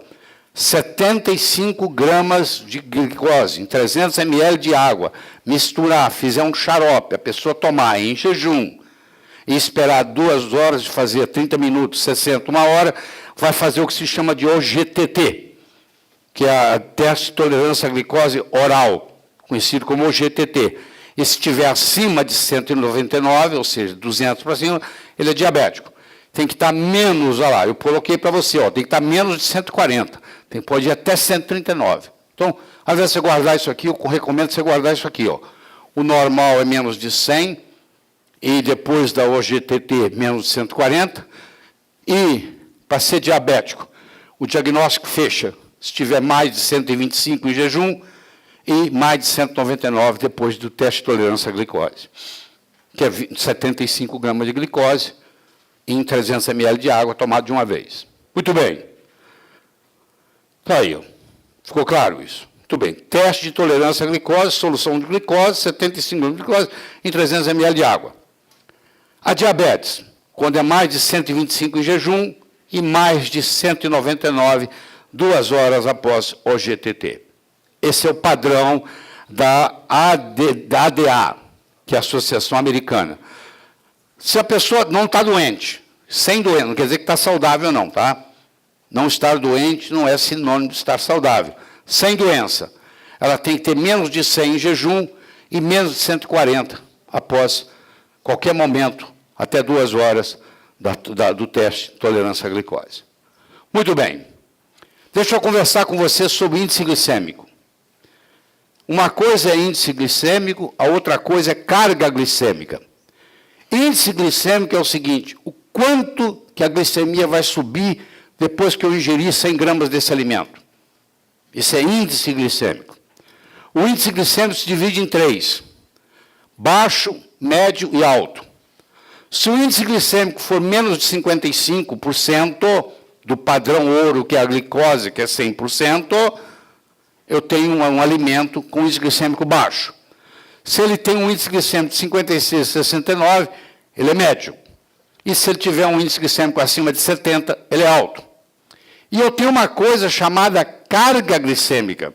75 gramas de glicose em 300 ml de água, misturar, fizer um xarope, a pessoa tomar em jejum e esperar 2 horas de fazer 30 minutos, 60, 1 hora, vai fazer o que se chama de OGTT, que é a teste de tolerância à glicose oral, conhecido como OGTT. E se estiver acima de 199, ou seja, 200 para cima, ele é diabético. Tem que estar menos, olha lá, eu coloquei para você, ó, tem que estar menos de 140, pode ir até 139. Então, ao invés de você guardar isso aqui, eu recomendo você guardar isso aqui. Ó. O normal é menos de 100, e depois da OGTT, menos de 140, e, para ser diabético, o diagnóstico fecha se tiver mais de 125 em jejum, e mais de 199 depois do teste de tolerância à glicose, que é 75 gramas de glicose em 300 ml de água tomado de uma vez. Muito bem. Está aí. Ó. Ficou claro isso? Muito bem. Teste de tolerância à glicose, solução de glicose, 75 gramas de glicose em 300 ml de água. A diabetes, quando é mais de 125 em jejum e mais de 199 2 horas após o GTT. Esse é o padrão da ADA, que é a Associação Americana. Se a pessoa não está doente, sem doença, não quer dizer que está saudável não, tá? Não estar doente não é sinônimo de estar saudável. Sem doença, ela tem que ter menos de 100 em jejum e menos de 140 após qualquer momento, até 2 horas do teste de tolerância à glicose. Muito bem. Deixa eu conversar com você sobre índice glicêmico. Uma coisa é índice glicêmico, a outra coisa é carga glicêmica. Índice glicêmico é o seguinte, o quanto que a glicemia vai subir depois que eu ingerir 100 gramas desse alimento. Isso é índice glicêmico. O índice glicêmico se divide em 3. Baixo, médio e alto. Se o índice glicêmico for menos de 55% do padrão ouro, que é a glicose, que é 100%, eu tenho um alimento com índice glicêmico baixo. Se ele tem um índice glicêmico de 56, 69, ele é médio. E se ele tiver um índice glicêmico acima de 70, ele é alto. E eu tenho uma coisa chamada carga glicêmica.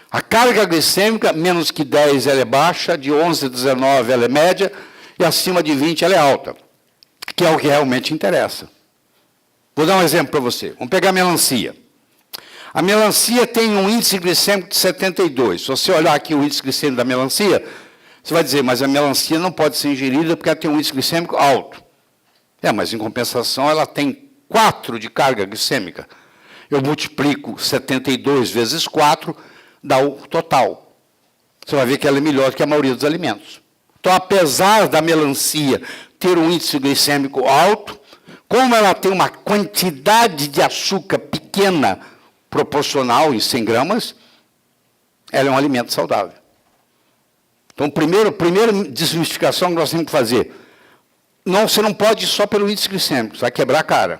A carga glicêmica, menos que 10, ela é baixa, de 11 a 19, ela é média, e acima de 20, ela é alta, que é o que realmente interessa. Vou dar um exemplo para você. Vamos pegar a melancia. A melancia tem um índice glicêmico de 72. Se você olhar aqui o índice glicêmico da melancia, você vai dizer, mas a melancia não pode ser ingerida porque ela tem um índice glicêmico alto. Mas em compensação ela tem 4 de carga glicêmica. Eu multiplico 72 vezes 4, dá o total. Você vai ver que ela é melhor que a maioria dos alimentos. Então, apesar da melancia ter um índice glicêmico alto, como ela tem uma quantidade de açúcar pequena, proporcional em 100 gramas, ela é um alimento saudável. Então, primeira desmistificação que nós temos que fazer. Não, você não pode ir só pelo índice glicêmico, você vai quebrar a cara.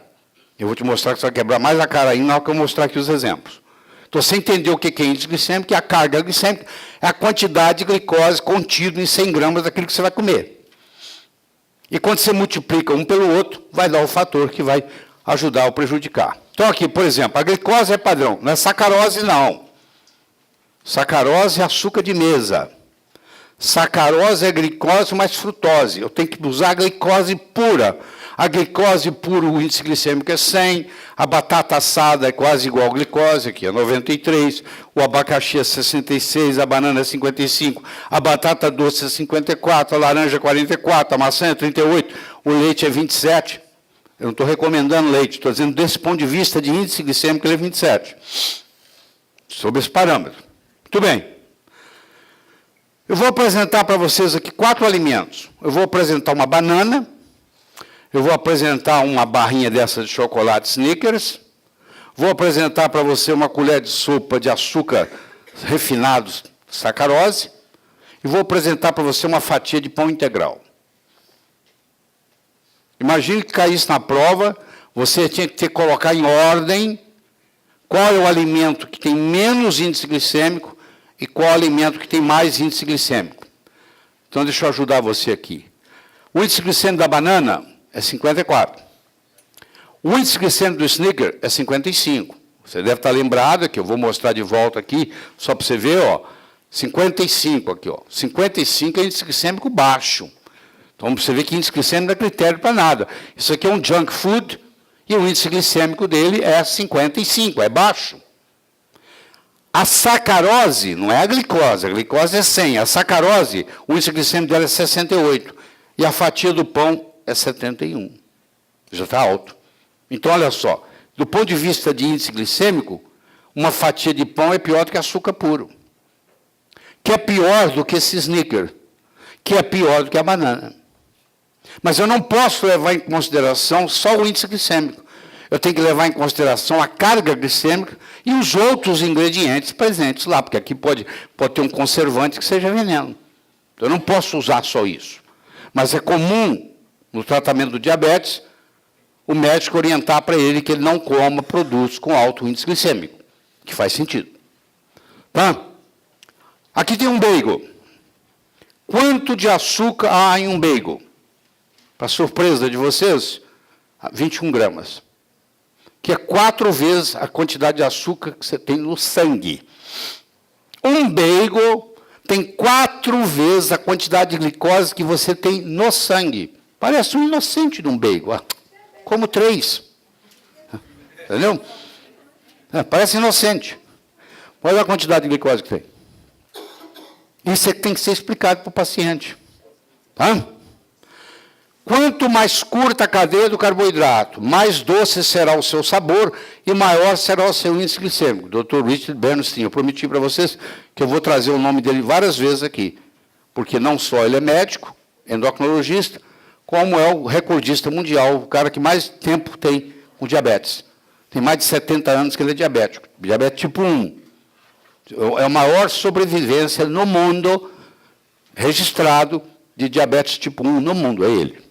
Eu vou te mostrar que você vai quebrar mais a cara ainda na hora que eu mostrar aqui os exemplos. Então, você entendeu o que é índice glicêmico, que é a carga glicêmica, é a quantidade de glicose contida em 100 gramas daquilo que você vai comer. E quando você multiplica um pelo outro, vai dar o fator que vai ajudar ou prejudicar. Então, aqui, por exemplo, a glicose é padrão, não é sacarose, não. Sacarose é açúcar de mesa. Sacarose é glicose mais frutose. Eu tenho que usar a glicose pura. A glicose pura, o índice glicêmico é 100. A batata assada é quase igual a glicose, aqui é 93. O abacaxi é 66, a banana é 55. A batata doce é 54, a laranja é 44, a maçã é 38, o leite é 27. Eu não estou recomendando leite, estou dizendo desse ponto de vista de índice glicêmico, ele é 27. Sob esse parâmetro. Muito bem. Eu vou apresentar para vocês aqui 4 alimentos. Eu vou apresentar uma banana, eu vou apresentar uma barrinha dessa de chocolate Snickers, vou apresentar para você uma colher de sopa de açúcar refinado, sacarose, e vou apresentar para você uma fatia de pão integral. Imagine que caísse na prova, você tinha que ter que colocar em ordem qual é o alimento que tem menos índice glicêmico e qual alimento que tem mais índice glicêmico. Então, deixa eu ajudar você aqui. O índice glicêmico da banana é 54. O índice glicêmico do Snicker é 55. Você deve estar lembrado, que eu vou mostrar de volta aqui, só para você ver, ó, 55 aqui, ó. 55 é índice glicêmico baixo. Então, você vê que índice glicêmico não é critério para nada. Isso aqui é um junk food e o índice glicêmico dele é 55, é baixo. A sacarose não é a glicose é 100. A sacarose, o índice glicêmico dela é 68. E a fatia do pão é 71. Já está alto. Então, olha só, do ponto de vista de índice glicêmico, uma fatia de pão é pior do que açúcar puro. Que é pior do que esse Snicker. Que é pior do que a banana. Mas eu não posso levar em consideração só o índice glicêmico. Eu tenho que levar em consideração a carga glicêmica e os outros ingredientes presentes lá, porque aqui pode ter um conservante que seja veneno. Eu não posso usar só isso. Mas é comum, no tratamento do diabetes, o médico orientar para ele que ele não coma produtos com alto índice glicêmico, que faz sentido. Tá? Aqui tem um bagel. Quanto de açúcar há em um bagel? Para surpresa de vocês, 21 gramas. Que é 4 vezes a quantidade de açúcar que você tem no sangue. Um bagel tem 4 vezes a quantidade de glicose que você tem no sangue. Parece um inocente de um bagel. Como 3. Entendeu? Parece inocente. Olha a quantidade de glicose que tem. Isso é que tem que ser explicado para o paciente. Tá? Quanto mais curta a cadeia do carboidrato, mais doce será o seu sabor e maior será o seu índice glicêmico. Dr. Richard Bernstein, eu prometi para vocês que eu vou trazer o nome dele várias vezes aqui, porque não só ele é médico, endocrinologista, como é o recordista mundial, o cara que mais tempo tem com diabetes. Tem mais de 70 anos que ele é diabético, diabetes tipo 1. É a maior sobrevivência no mundo registrado de diabetes tipo 1 no mundo, é ele.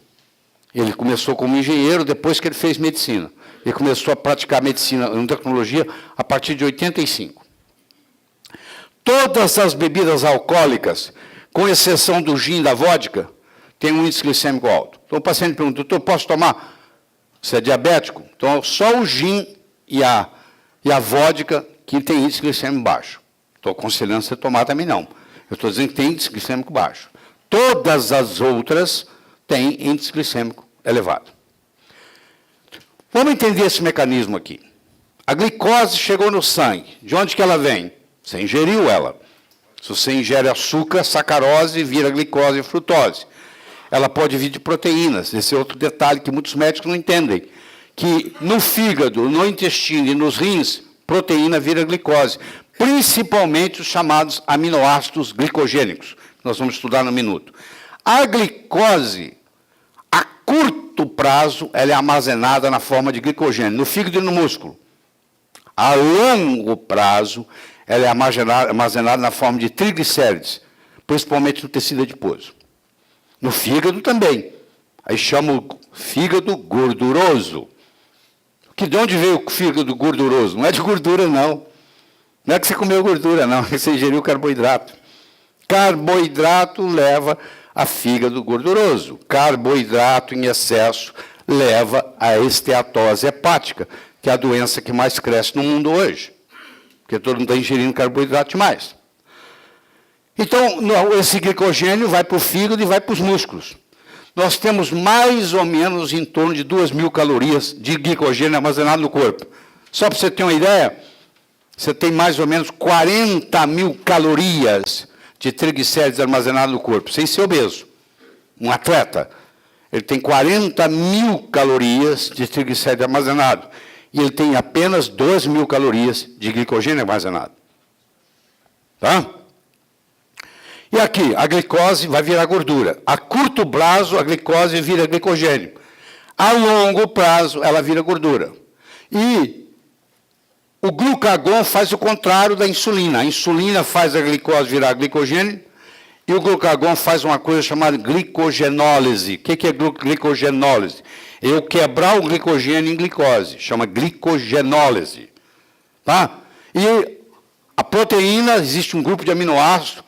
Ele começou como engenheiro depois que ele fez medicina. Ele começou a praticar medicina em tecnologia a partir de 85. Todas as bebidas alcoólicas, com exceção do gin e da vodka, têm um índice glicêmico alto. Então o paciente pergunta, doutor, posso tomar? Você é diabético? Então só o gin e a vodka que tem índice glicêmico baixo. Estou aconselhando você tomar também não. Eu estou dizendo que tem índice glicêmico baixo. Todas as outras têm índice glicêmico elevado. Vamos entender esse mecanismo aqui. A glicose chegou no sangue. De onde que ela vem? Você ingeriu ela. Se você ingere açúcar, sacarose, vira glicose e frutose. Ela pode vir de proteínas. Esse é outro detalhe que muitos médicos não entendem. Que no fígado, no intestino e nos rins, proteína vira glicose. Principalmente os chamados aminoácidos glicogênicos, que nós vamos estudar no minuto. A glicose, a curto prazo, ela é armazenada na forma de glicogênio, no fígado e no músculo. A longo prazo, ela é armazenada na forma de triglicérides, principalmente no tecido adiposo. No fígado também. Aí chama o fígado gorduroso. De onde veio o fígado gorduroso? Não é de gordura, não. Não é que você comeu gordura, não. É que você ingeriu carboidrato. Carboidrato leva a fígado gorduroso. Carboidrato em excesso leva a esteatose hepática, que é a doença que mais cresce no mundo hoje. Porque todo mundo está ingerindo carboidrato demais. Então, esse glicogênio vai para o fígado e vai para os músculos. Nós temos mais ou menos em torno de 2.000 calorias de glicogênio armazenado no corpo. Só para você ter uma ideia, você tem mais ou menos 40.000 calorias de triglicérides armazenados no corpo, sem ser obeso. Um atleta, ele tem 40.000 calorias de triglicérides armazenado e ele tem apenas 2.000 calorias de glicogênio armazenado. Tá? E aqui, a glicose vai virar gordura. A curto prazo, a glicose vira glicogênio. A longo prazo, ela vira gordura. E o glucagon faz o contrário da insulina. A insulina faz a glicose virar glicogênio e o glucagon faz uma coisa chamada glicogenólise. O que é glicogenólise? É eu quebrar o glicogênio em glicose. Chama glicogenólise. Tá? E a proteína, existe um grupo de aminoácidos.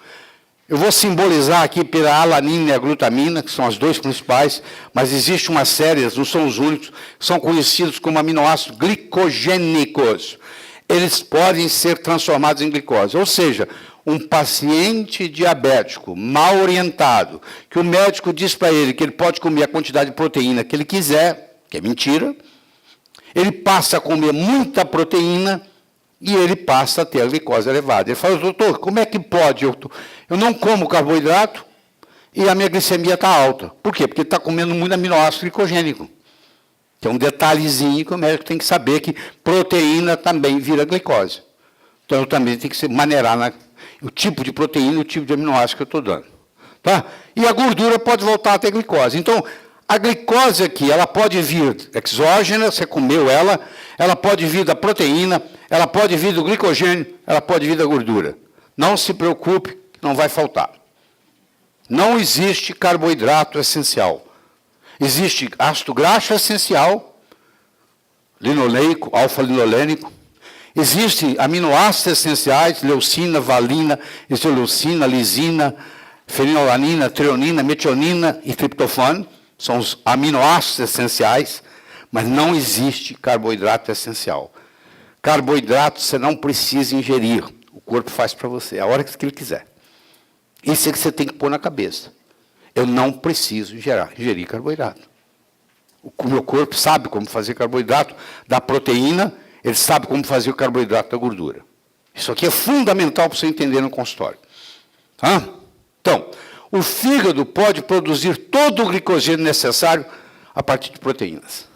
Eu vou simbolizar aqui pela alanina e a glutamina, que são as duas principais, mas existe uma série, não são os únicos, são conhecidos como aminoácidos glicogênicos. Eles podem ser transformados em glicose. Ou seja, um paciente diabético mal orientado, que o médico diz para ele que ele pode comer a quantidade de proteína que ele quiser, que é mentira, ele passa a comer muita proteína e ele passa a ter a glicose elevada. Ele fala, doutor, como é que pode? Eu não como carboidrato e a minha glicemia está alta. Por quê? Porque ele está comendo muito aminoácido glicogênico. Que é um detalhezinho que o médico tem que saber que proteína também vira glicose. Então, eu também tenho que se maneirar o tipo de proteína e o tipo de aminoácido que eu estou dando. Tá? E a gordura pode voltar a ter glicose. Então, a glicose aqui, ela pode vir exógena, você comeu ela pode vir da proteína, ela pode vir do glicogênio, ela pode vir da gordura. Não se preocupe, não vai faltar. Não existe carboidrato essencial. Existe ácido graxo essencial, linoleico, alfa-linolênico. Existem aminoácidos essenciais, leucina, valina, isoleucina, lisina, fenilalanina, treonina, metionina e triptofano. São os aminoácidos essenciais, mas não existe carboidrato essencial. Carboidrato você não precisa ingerir. O corpo faz para você, a hora que ele quiser. Isso é que você tem que pôr na cabeça. Eu não preciso ingerir carboidrato. O meu corpo sabe como fazer carboidrato da proteína, ele sabe como fazer o carboidrato da gordura. Isso aqui é fundamental para você entender no consultório. Tá? Então, o fígado pode produzir todo o glicogênio necessário a partir de proteínas.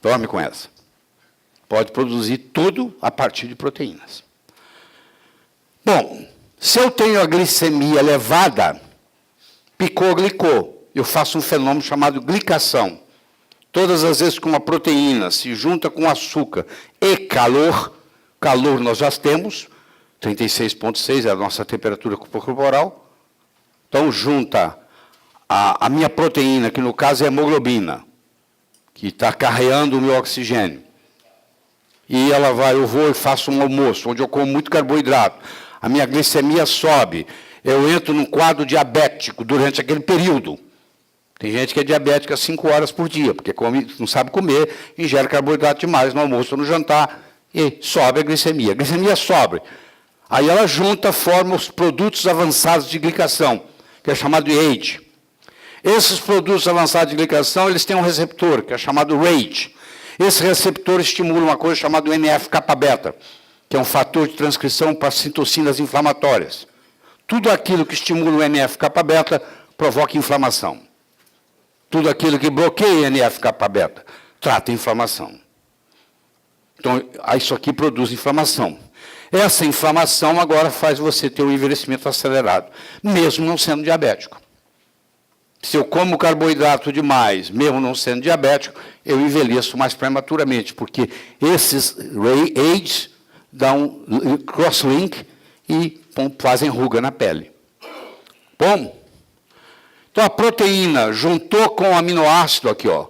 Dorme com essa. Pode produzir tudo a partir de proteínas. Bom, se eu tenho a glicemia elevada, picou, eu faço um fenômeno chamado glicação. Todas as vezes que uma proteína se junta com açúcar e calor nós já temos, 36,6 é a nossa temperatura corporal, então junta a minha proteína, que no caso é a hemoglobina, que está carreando o meu oxigênio, e eu vou e faço um almoço, onde eu como muito carboidrato, a minha glicemia sobe, eu entro num quadro diabético durante aquele período. Tem gente que é diabética 5 horas por dia, porque não sabe comer, ingere carboidrato demais no almoço ou no jantar, e sobe a glicemia. A glicemia sobe. Aí ela junta, forma os produtos avançados de glicação, que é chamado RAGE. Esses produtos avançados de glicação, eles têm um receptor, que é chamado RAGE. Esse receptor estimula uma coisa chamada NF-kappa-beta, que é um fator de transcrição para citocinas inflamatórias. Tudo aquilo que estimula o NF-kappa-beta provoca inflamação. Tudo aquilo que bloqueia NF-kappa-beta trata inflamação. Então, isso aqui produz inflamação. Essa inflamação agora faz você ter um envelhecimento acelerado, mesmo não sendo diabético. Se eu como carboidrato demais, mesmo não sendo diabético, eu envelheço mais prematuramente, porque esses RAGE dão cross-link e fazem ruga na pele. Bom, então a proteína juntou com o aminoácido aqui, ó.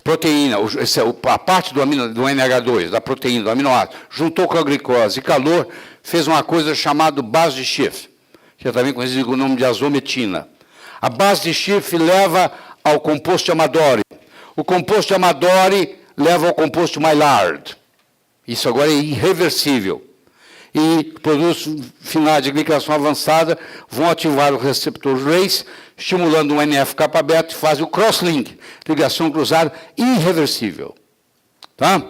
Proteína, a parte do NH2, da proteína, do aminoácido, juntou com a glicose e calor, fez uma coisa chamada base de Schiff, que é também conhecido com o nome de azometina. A base de Schiff leva ao composto de Amadori. O composto de Amadori leva ao composto de Maillard. Isso agora é irreversível. E produtos finais de glicação avançada vão ativar o receptor RACE, estimulando o NF-kappa beta e fazem o crosslink, ligação cruzada irreversível. Tá?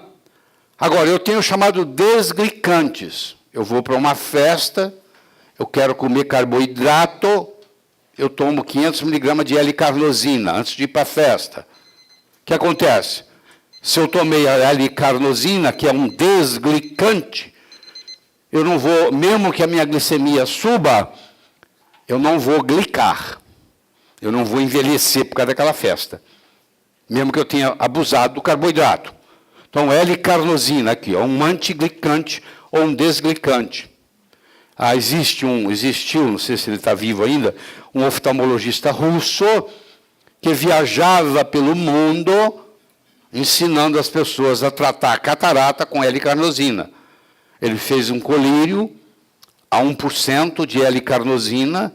Agora, eu tenho chamado desglicantes. Eu vou para uma festa, eu quero comer carboidrato, eu tomo 500 miligramas de L-carnosina antes de ir para a festa. O que acontece? Se eu tomei a L-carnosina, que é um desglicante, eu não vou, mesmo que a minha glicemia suba, eu não vou glicar. Eu não vou envelhecer por causa daquela festa. Mesmo que eu tenha abusado do carboidrato. Então, L-carnosina aqui, ó, um antiglicante ou um desglicante. Existiu, não sei se ele está vivo ainda, um oftalmologista russo que viajava pelo mundo ensinando as pessoas a tratar a catarata com L-carnosina. Ele fez um colírio a 1% de L-carnosina,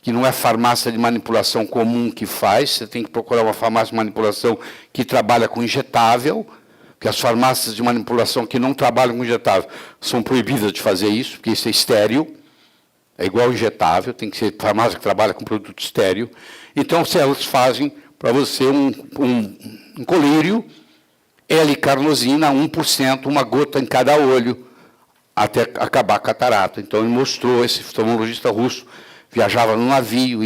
que não é farmácia de manipulação comum que faz, você tem que procurar uma farmácia de manipulação que trabalha com injetável, porque as farmácias de manipulação que não trabalham com injetável são proibidas de fazer isso, porque isso é estéril, é igual injetável, tem que ser farmácia que trabalha com produto estéril. Então, elas fazem para você um colírio, L-carnosina, 1%, uma gota em cada olho, até acabar a catarata. Então, ele mostrou, esse oftalmologista russo viajava num navio,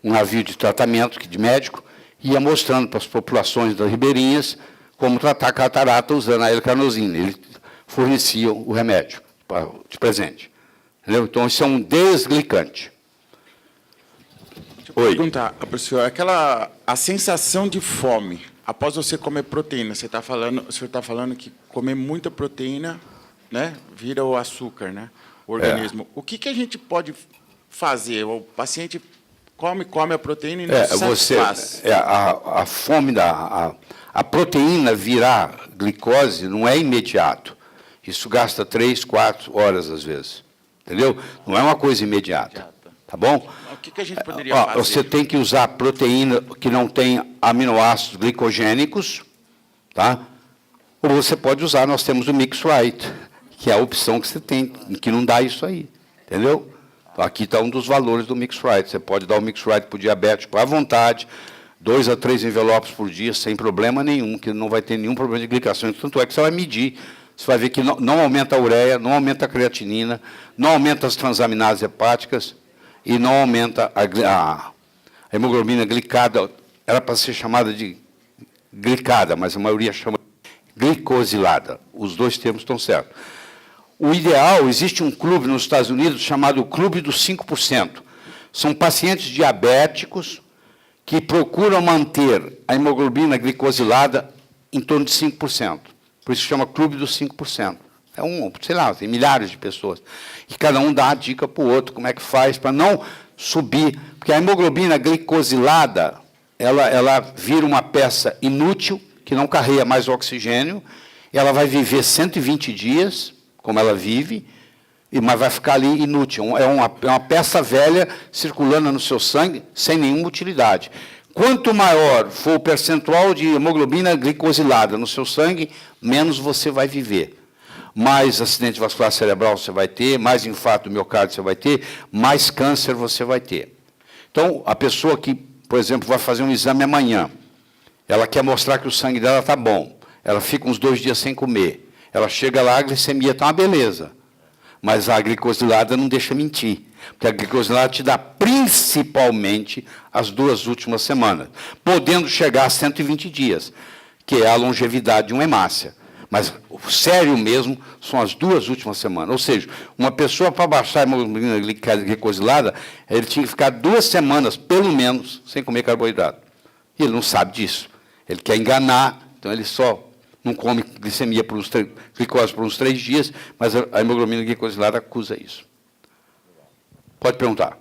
um navio de tratamento, de médico, ia mostrando para as populações das ribeirinhas como tratar a catarata usando a L-carnosina. Ele fornecia o remédio de presente. Entendeu? Então, isso é um desglicante. Deixa eu perguntar, professor, a sensação de fome após você comer proteína, o senhor está falando que comer muita proteína, né, vira o açúcar, né, o organismo. O que a gente pode fazer? O paciente come a proteína e não satisfaz. A fome a proteína virar glicose não é imediato. Isso gasta 3, 4 horas às vezes. Entendeu? Não é uma coisa imediata. Tá bom? O que a gente poderia fazer? Você tem que usar proteína que não tem aminoácidos glicogênicos, tá? Ou você pode usar, nós temos o Mix Right, que é a opção que você tem, que não dá isso aí. Entendeu? Aqui está um dos valores do Mix Right. Você pode dar o Mix Right para o diabético à vontade, 2 a 3 envelopes por dia, sem problema nenhum, que não vai ter nenhum problema de glicação. Tanto é que você vai medir, você vai ver que não aumenta a ureia, não aumenta a creatinina, não aumenta as transaminases hepáticas e não aumenta a hemoglobina glicada. Era para ser chamada de glicada, mas a maioria chama de glicosilada. Os dois termos estão certos. O ideal, existe um clube nos Estados Unidos chamado Clube dos 5%. São pacientes diabéticos que procuram manter a hemoglobina glicosilada em torno de 5%. Por isso chama Clube dos 5%. Sei lá, tem milhares de pessoas. E cada um dá a dica para o outro, como é que faz para não subir. Porque a hemoglobina glicosilada, ela vira uma peça inútil, que não carrega mais oxigênio, ela vai viver 120 dias, como ela vive, mas vai ficar ali inútil. É uma peça velha circulando no seu sangue, sem nenhuma utilidade. Quanto maior for o percentual de hemoglobina glicosilada no seu sangue, menos você vai viver. Mais acidente vascular cerebral você vai ter, mais infarto do miocárdio você vai ter, mais câncer você vai ter. Então, a pessoa que, por exemplo, vai fazer um exame amanhã, ela quer mostrar que o sangue dela está bom, ela fica uns 2 dias sem comer, ela chega lá, a glicemia está uma beleza, mas a glicosilada não deixa mentir, porque a glicosilada te dá principalmente as 2 últimas semanas, podendo chegar a 120 dias, que é a longevidade de uma hemácia. Mas o sério mesmo são as 2 últimas semanas. Ou seja, uma pessoa para baixar a hemoglobina glicosilada, ele tinha que ficar 2 semanas, pelo menos, sem comer carboidrato. E ele não sabe disso. Ele quer enganar, então ele só não come glicose por uns 3 dias, mas a hemoglobina glicosilada acusa isso. Pode perguntar.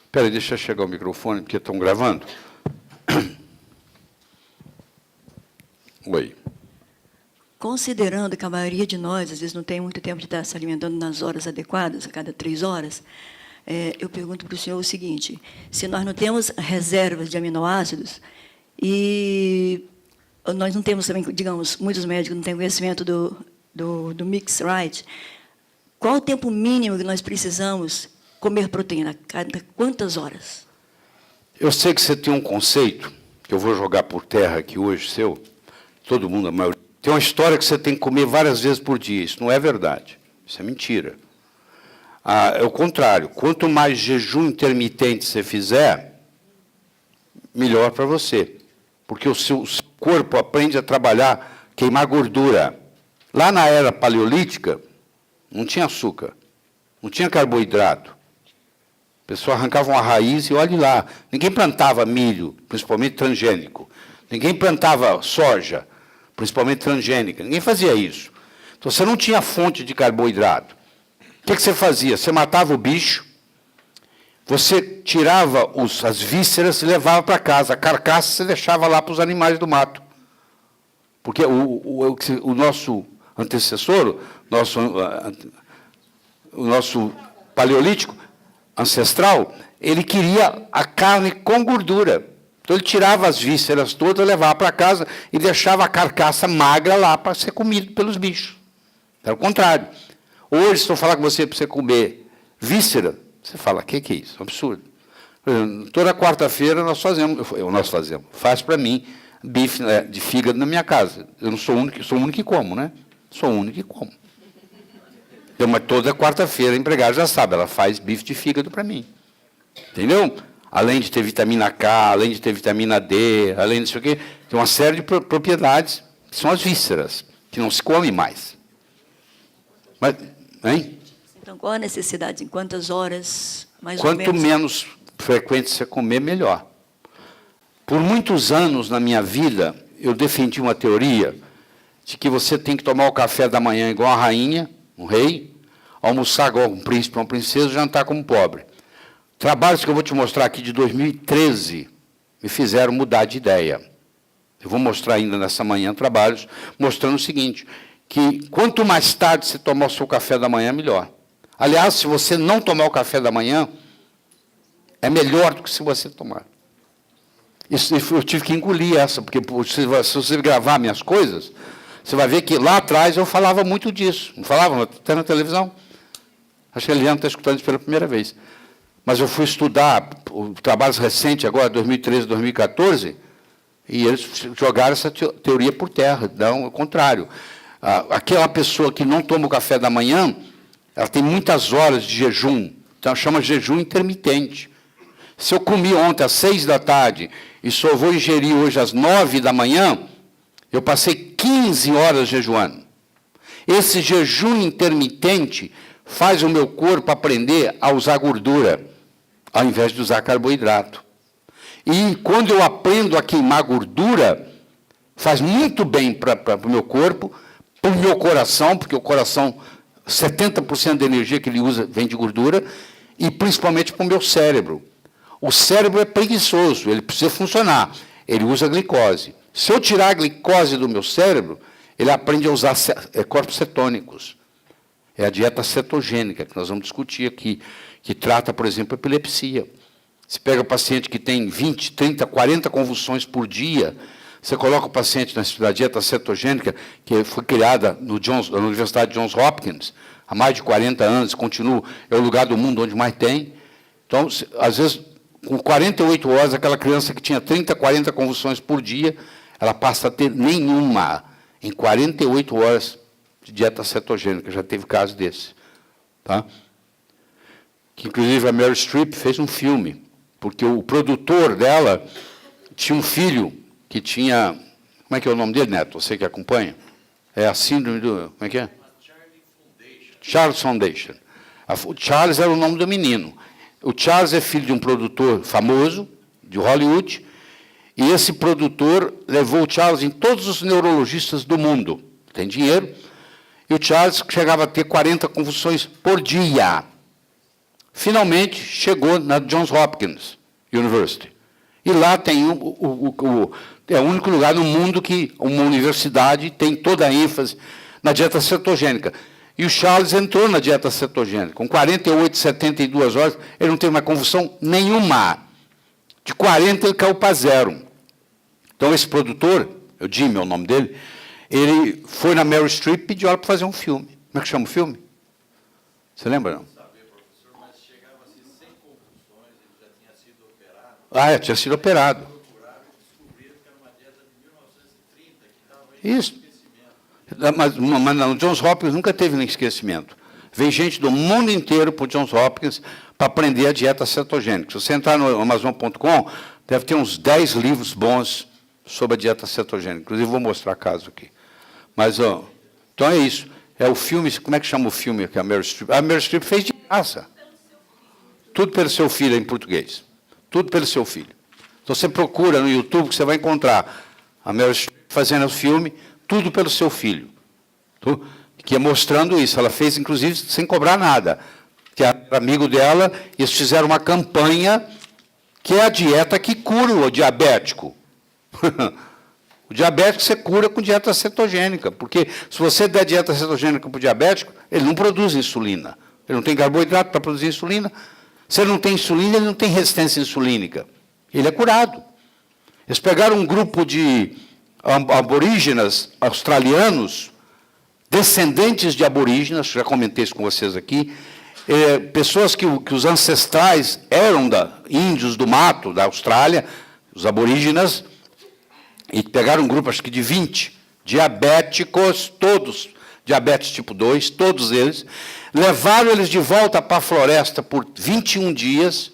Espera aí, deixa eu chegar o microfone, porque estão gravando. Oi. Considerando que a maioria de nós, às vezes, não tem muito tempo de estar se alimentando nas horas adequadas, a cada 3 horas, eu pergunto para o senhor o seguinte: se nós não temos reservas de aminoácidos e nós não temos também, digamos, muitos médicos não têm conhecimento do mix right, qual o tempo mínimo que nós precisamos comer proteína? Cada quantas horas? Eu sei que você tem um conceito, que eu vou jogar por terra aqui hoje, seu, todo mundo, a maioria. Tem uma história que você tem que comer várias vezes por dia. Isso não é verdade. Isso é mentira. É o contrário. Quanto mais jejum intermitente você fizer, melhor para você. Porque o seu corpo aprende a trabalhar, queimar gordura. Lá na era paleolítica, não tinha açúcar, não tinha carboidrato. A pessoa arrancava uma raiz e olhe lá. Ninguém plantava milho, principalmente transgênico. Ninguém plantava soja, principalmente transgênica. Ninguém fazia isso. Então, você não tinha fonte de carboidrato. O que você fazia? Você matava o bicho, você tirava as vísceras e levava para casa. A carcaça você deixava lá para os animais do mato. Porque o nosso antecessor, o nosso paleolítico ancestral, ele queria a carne com gordura. Então, ele tirava as vísceras todas, levava para casa e deixava a carcaça magra lá para ser comido pelos bichos. Era o contrário. Hoje, se eu falar com você para você comer víscera, você fala, o que é isso? É um absurdo. Por exemplo, toda quarta-feira nós fazemos, faz para mim, bife de fígado na minha casa. Eu não sou o único, sou o único que como, né? Sou o único que como. Então, mas toda quarta-feira a empregada já sabe, ela faz bife de fígado para mim. Entendeu? Além de ter vitamina K, além de ter vitamina D, além disso aqui, tem uma série de propriedades, que são as vísceras, que não se come mais. Mas, hein? Então, qual a necessidade? Em quantas horas, mais ou menos? Quanto menos frequente você comer, melhor. Por muitos anos na minha vida, eu defendi uma teoria de que você tem que tomar o café da manhã igual a rainha, um rei, almoçar igual um príncipe, uma princesa, jantar como pobre. Trabalhos que eu vou te mostrar aqui de 2013 me fizeram mudar de ideia. Eu vou mostrar ainda nessa manhã trabalhos mostrando o seguinte, que quanto mais tarde você tomar o seu café da manhã, melhor. Aliás, se você não tomar o café da manhã, é melhor do que se você tomar. Isso, eu tive que engolir essa, porque se você gravar minhas coisas, você vai ver que lá atrás eu falava muito disso. Não falava até na televisão. Acho que a Eliana está escutando isso pela primeira vez. Mas eu fui estudar trabalhos recentes, agora, 2013, 2014, e eles jogaram essa teoria por terra, não o contrário. Aquela pessoa que não toma o café da manhã, ela tem muitas horas de jejum, então chama jejum intermitente. Se eu comi ontem às 6 da tarde e só vou ingerir hoje às 9 da manhã, eu passei 15 horas jejuando. Esse jejum intermitente faz o meu corpo aprender a usar gordura, ao invés de usar carboidrato. E quando eu aprendo a queimar gordura, faz muito bem para o meu corpo, para o meu coração, porque o coração, 70% da energia que ele usa vem de gordura, e principalmente para o meu cérebro. O cérebro é preguiçoso, ele precisa funcionar, ele usa glicose. Se eu tirar a glicose do meu cérebro, ele aprende a usar corpos cetônicos. É a dieta cetogênica, que nós vamos discutir aqui, que trata, por exemplo, a epilepsia. Você pega o paciente que tem 20, 30, 40 convulsões por dia, você coloca o paciente na dieta cetogênica, que foi criada na Universidade Johns Hopkins, há mais de 40 anos, continua, é o lugar do mundo onde mais tem. Então, às vezes, com 48 horas, aquela criança que tinha 30, 40 convulsões por dia, ela passa a ter nenhuma, em 48 horas, de dieta cetogênica, já teve caso desse. Tá? Que, inclusive, a Meryl Streep fez um filme, porque o produtor dela tinha um filho que tinha... Como é que é o nome dele, Neto? Você que acompanha? É a síndrome do... Como é que é? Charles Foundation. O Charles era o nome do menino. O Charles é filho de um produtor famoso, de Hollywood, e esse produtor levou o Charles em todos os neurologistas do mundo. Tem dinheiro. E o Charles chegava a ter 40 convulsões por dia. finalmente chegou na Johns Hopkins University. E lá tem é o único lugar no mundo que uma universidade tem toda a ênfase na dieta cetogênica. E o Charles entrou na dieta cetogênica. Com 48, 72 horas, ele não teve uma convulsão nenhuma. De 40, ele caiu para 0. Então, esse produtor, o Jimmy é o nome dele, ele foi na Meryl Streep e pediu ela para fazer um filme. Como é que chama o filme? Você lembra, não? Tinha sido operado. Isso. Mas no Johns Hopkins nunca teve nem esquecimento. Vem gente do mundo inteiro para o Johns Hopkins para aprender a dieta cetogênica. Se você entrar no Amazon.com, deve ter uns 10 livros bons sobre a dieta cetogênica. Inclusive, vou mostrar caso aqui. Mas, então é isso. É o filme, como é que chama o filme que a Meryl Streep? A Meryl Streep fez de graça. Tudo pelo seu filho em português. Tudo pelo seu filho. Então, você procura no YouTube que você vai encontrar a Meryl Streep fazendo o filme, tudo pelo seu filho. Que é mostrando isso. Ela fez, inclusive, sem cobrar nada. Que era amigo dela, e eles fizeram uma campanha que é a dieta que cura o diabético. O diabético você cura com dieta cetogênica, porque se você der dieta cetogênica para o diabético, ele não produz insulina. Ele não tem carboidrato para produzir insulina. Se ele não tem insulina, ele não tem resistência insulínica. Ele é curado. Eles pegaram um grupo de aborígenas australianos, descendentes de aborígenas, já comentei isso com vocês aqui, pessoas que os ancestrais eram índios do mato, da Austrália, os aborígenas, e pegaram um grupo, acho que de 20, diabéticos, todos, diabetes tipo 2, todos eles, levaram eles de volta para a floresta por 21 dias,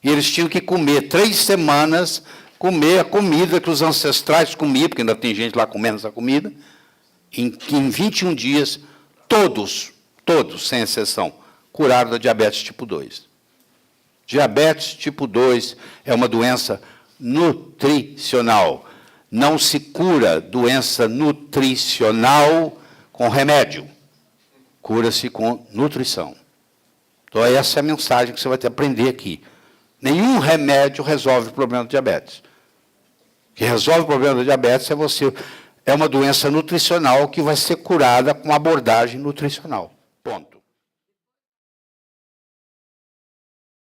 e eles tinham que comer 3 semanas, comer a comida que os ancestrais comiam, porque ainda tem gente lá comendo essa comida, em 21 dias, todos, sem exceção, curaram da diabetes tipo 2. Diabetes tipo 2 é uma doença nutricional. Não se cura doença nutricional com remédio. Cura-se com nutrição. Então, essa é a mensagem que você vai ter que aprender aqui. Nenhum remédio resolve o problema do diabetes. O que resolve o problema do diabetes é uma doença nutricional que vai ser curada com abordagem nutricional.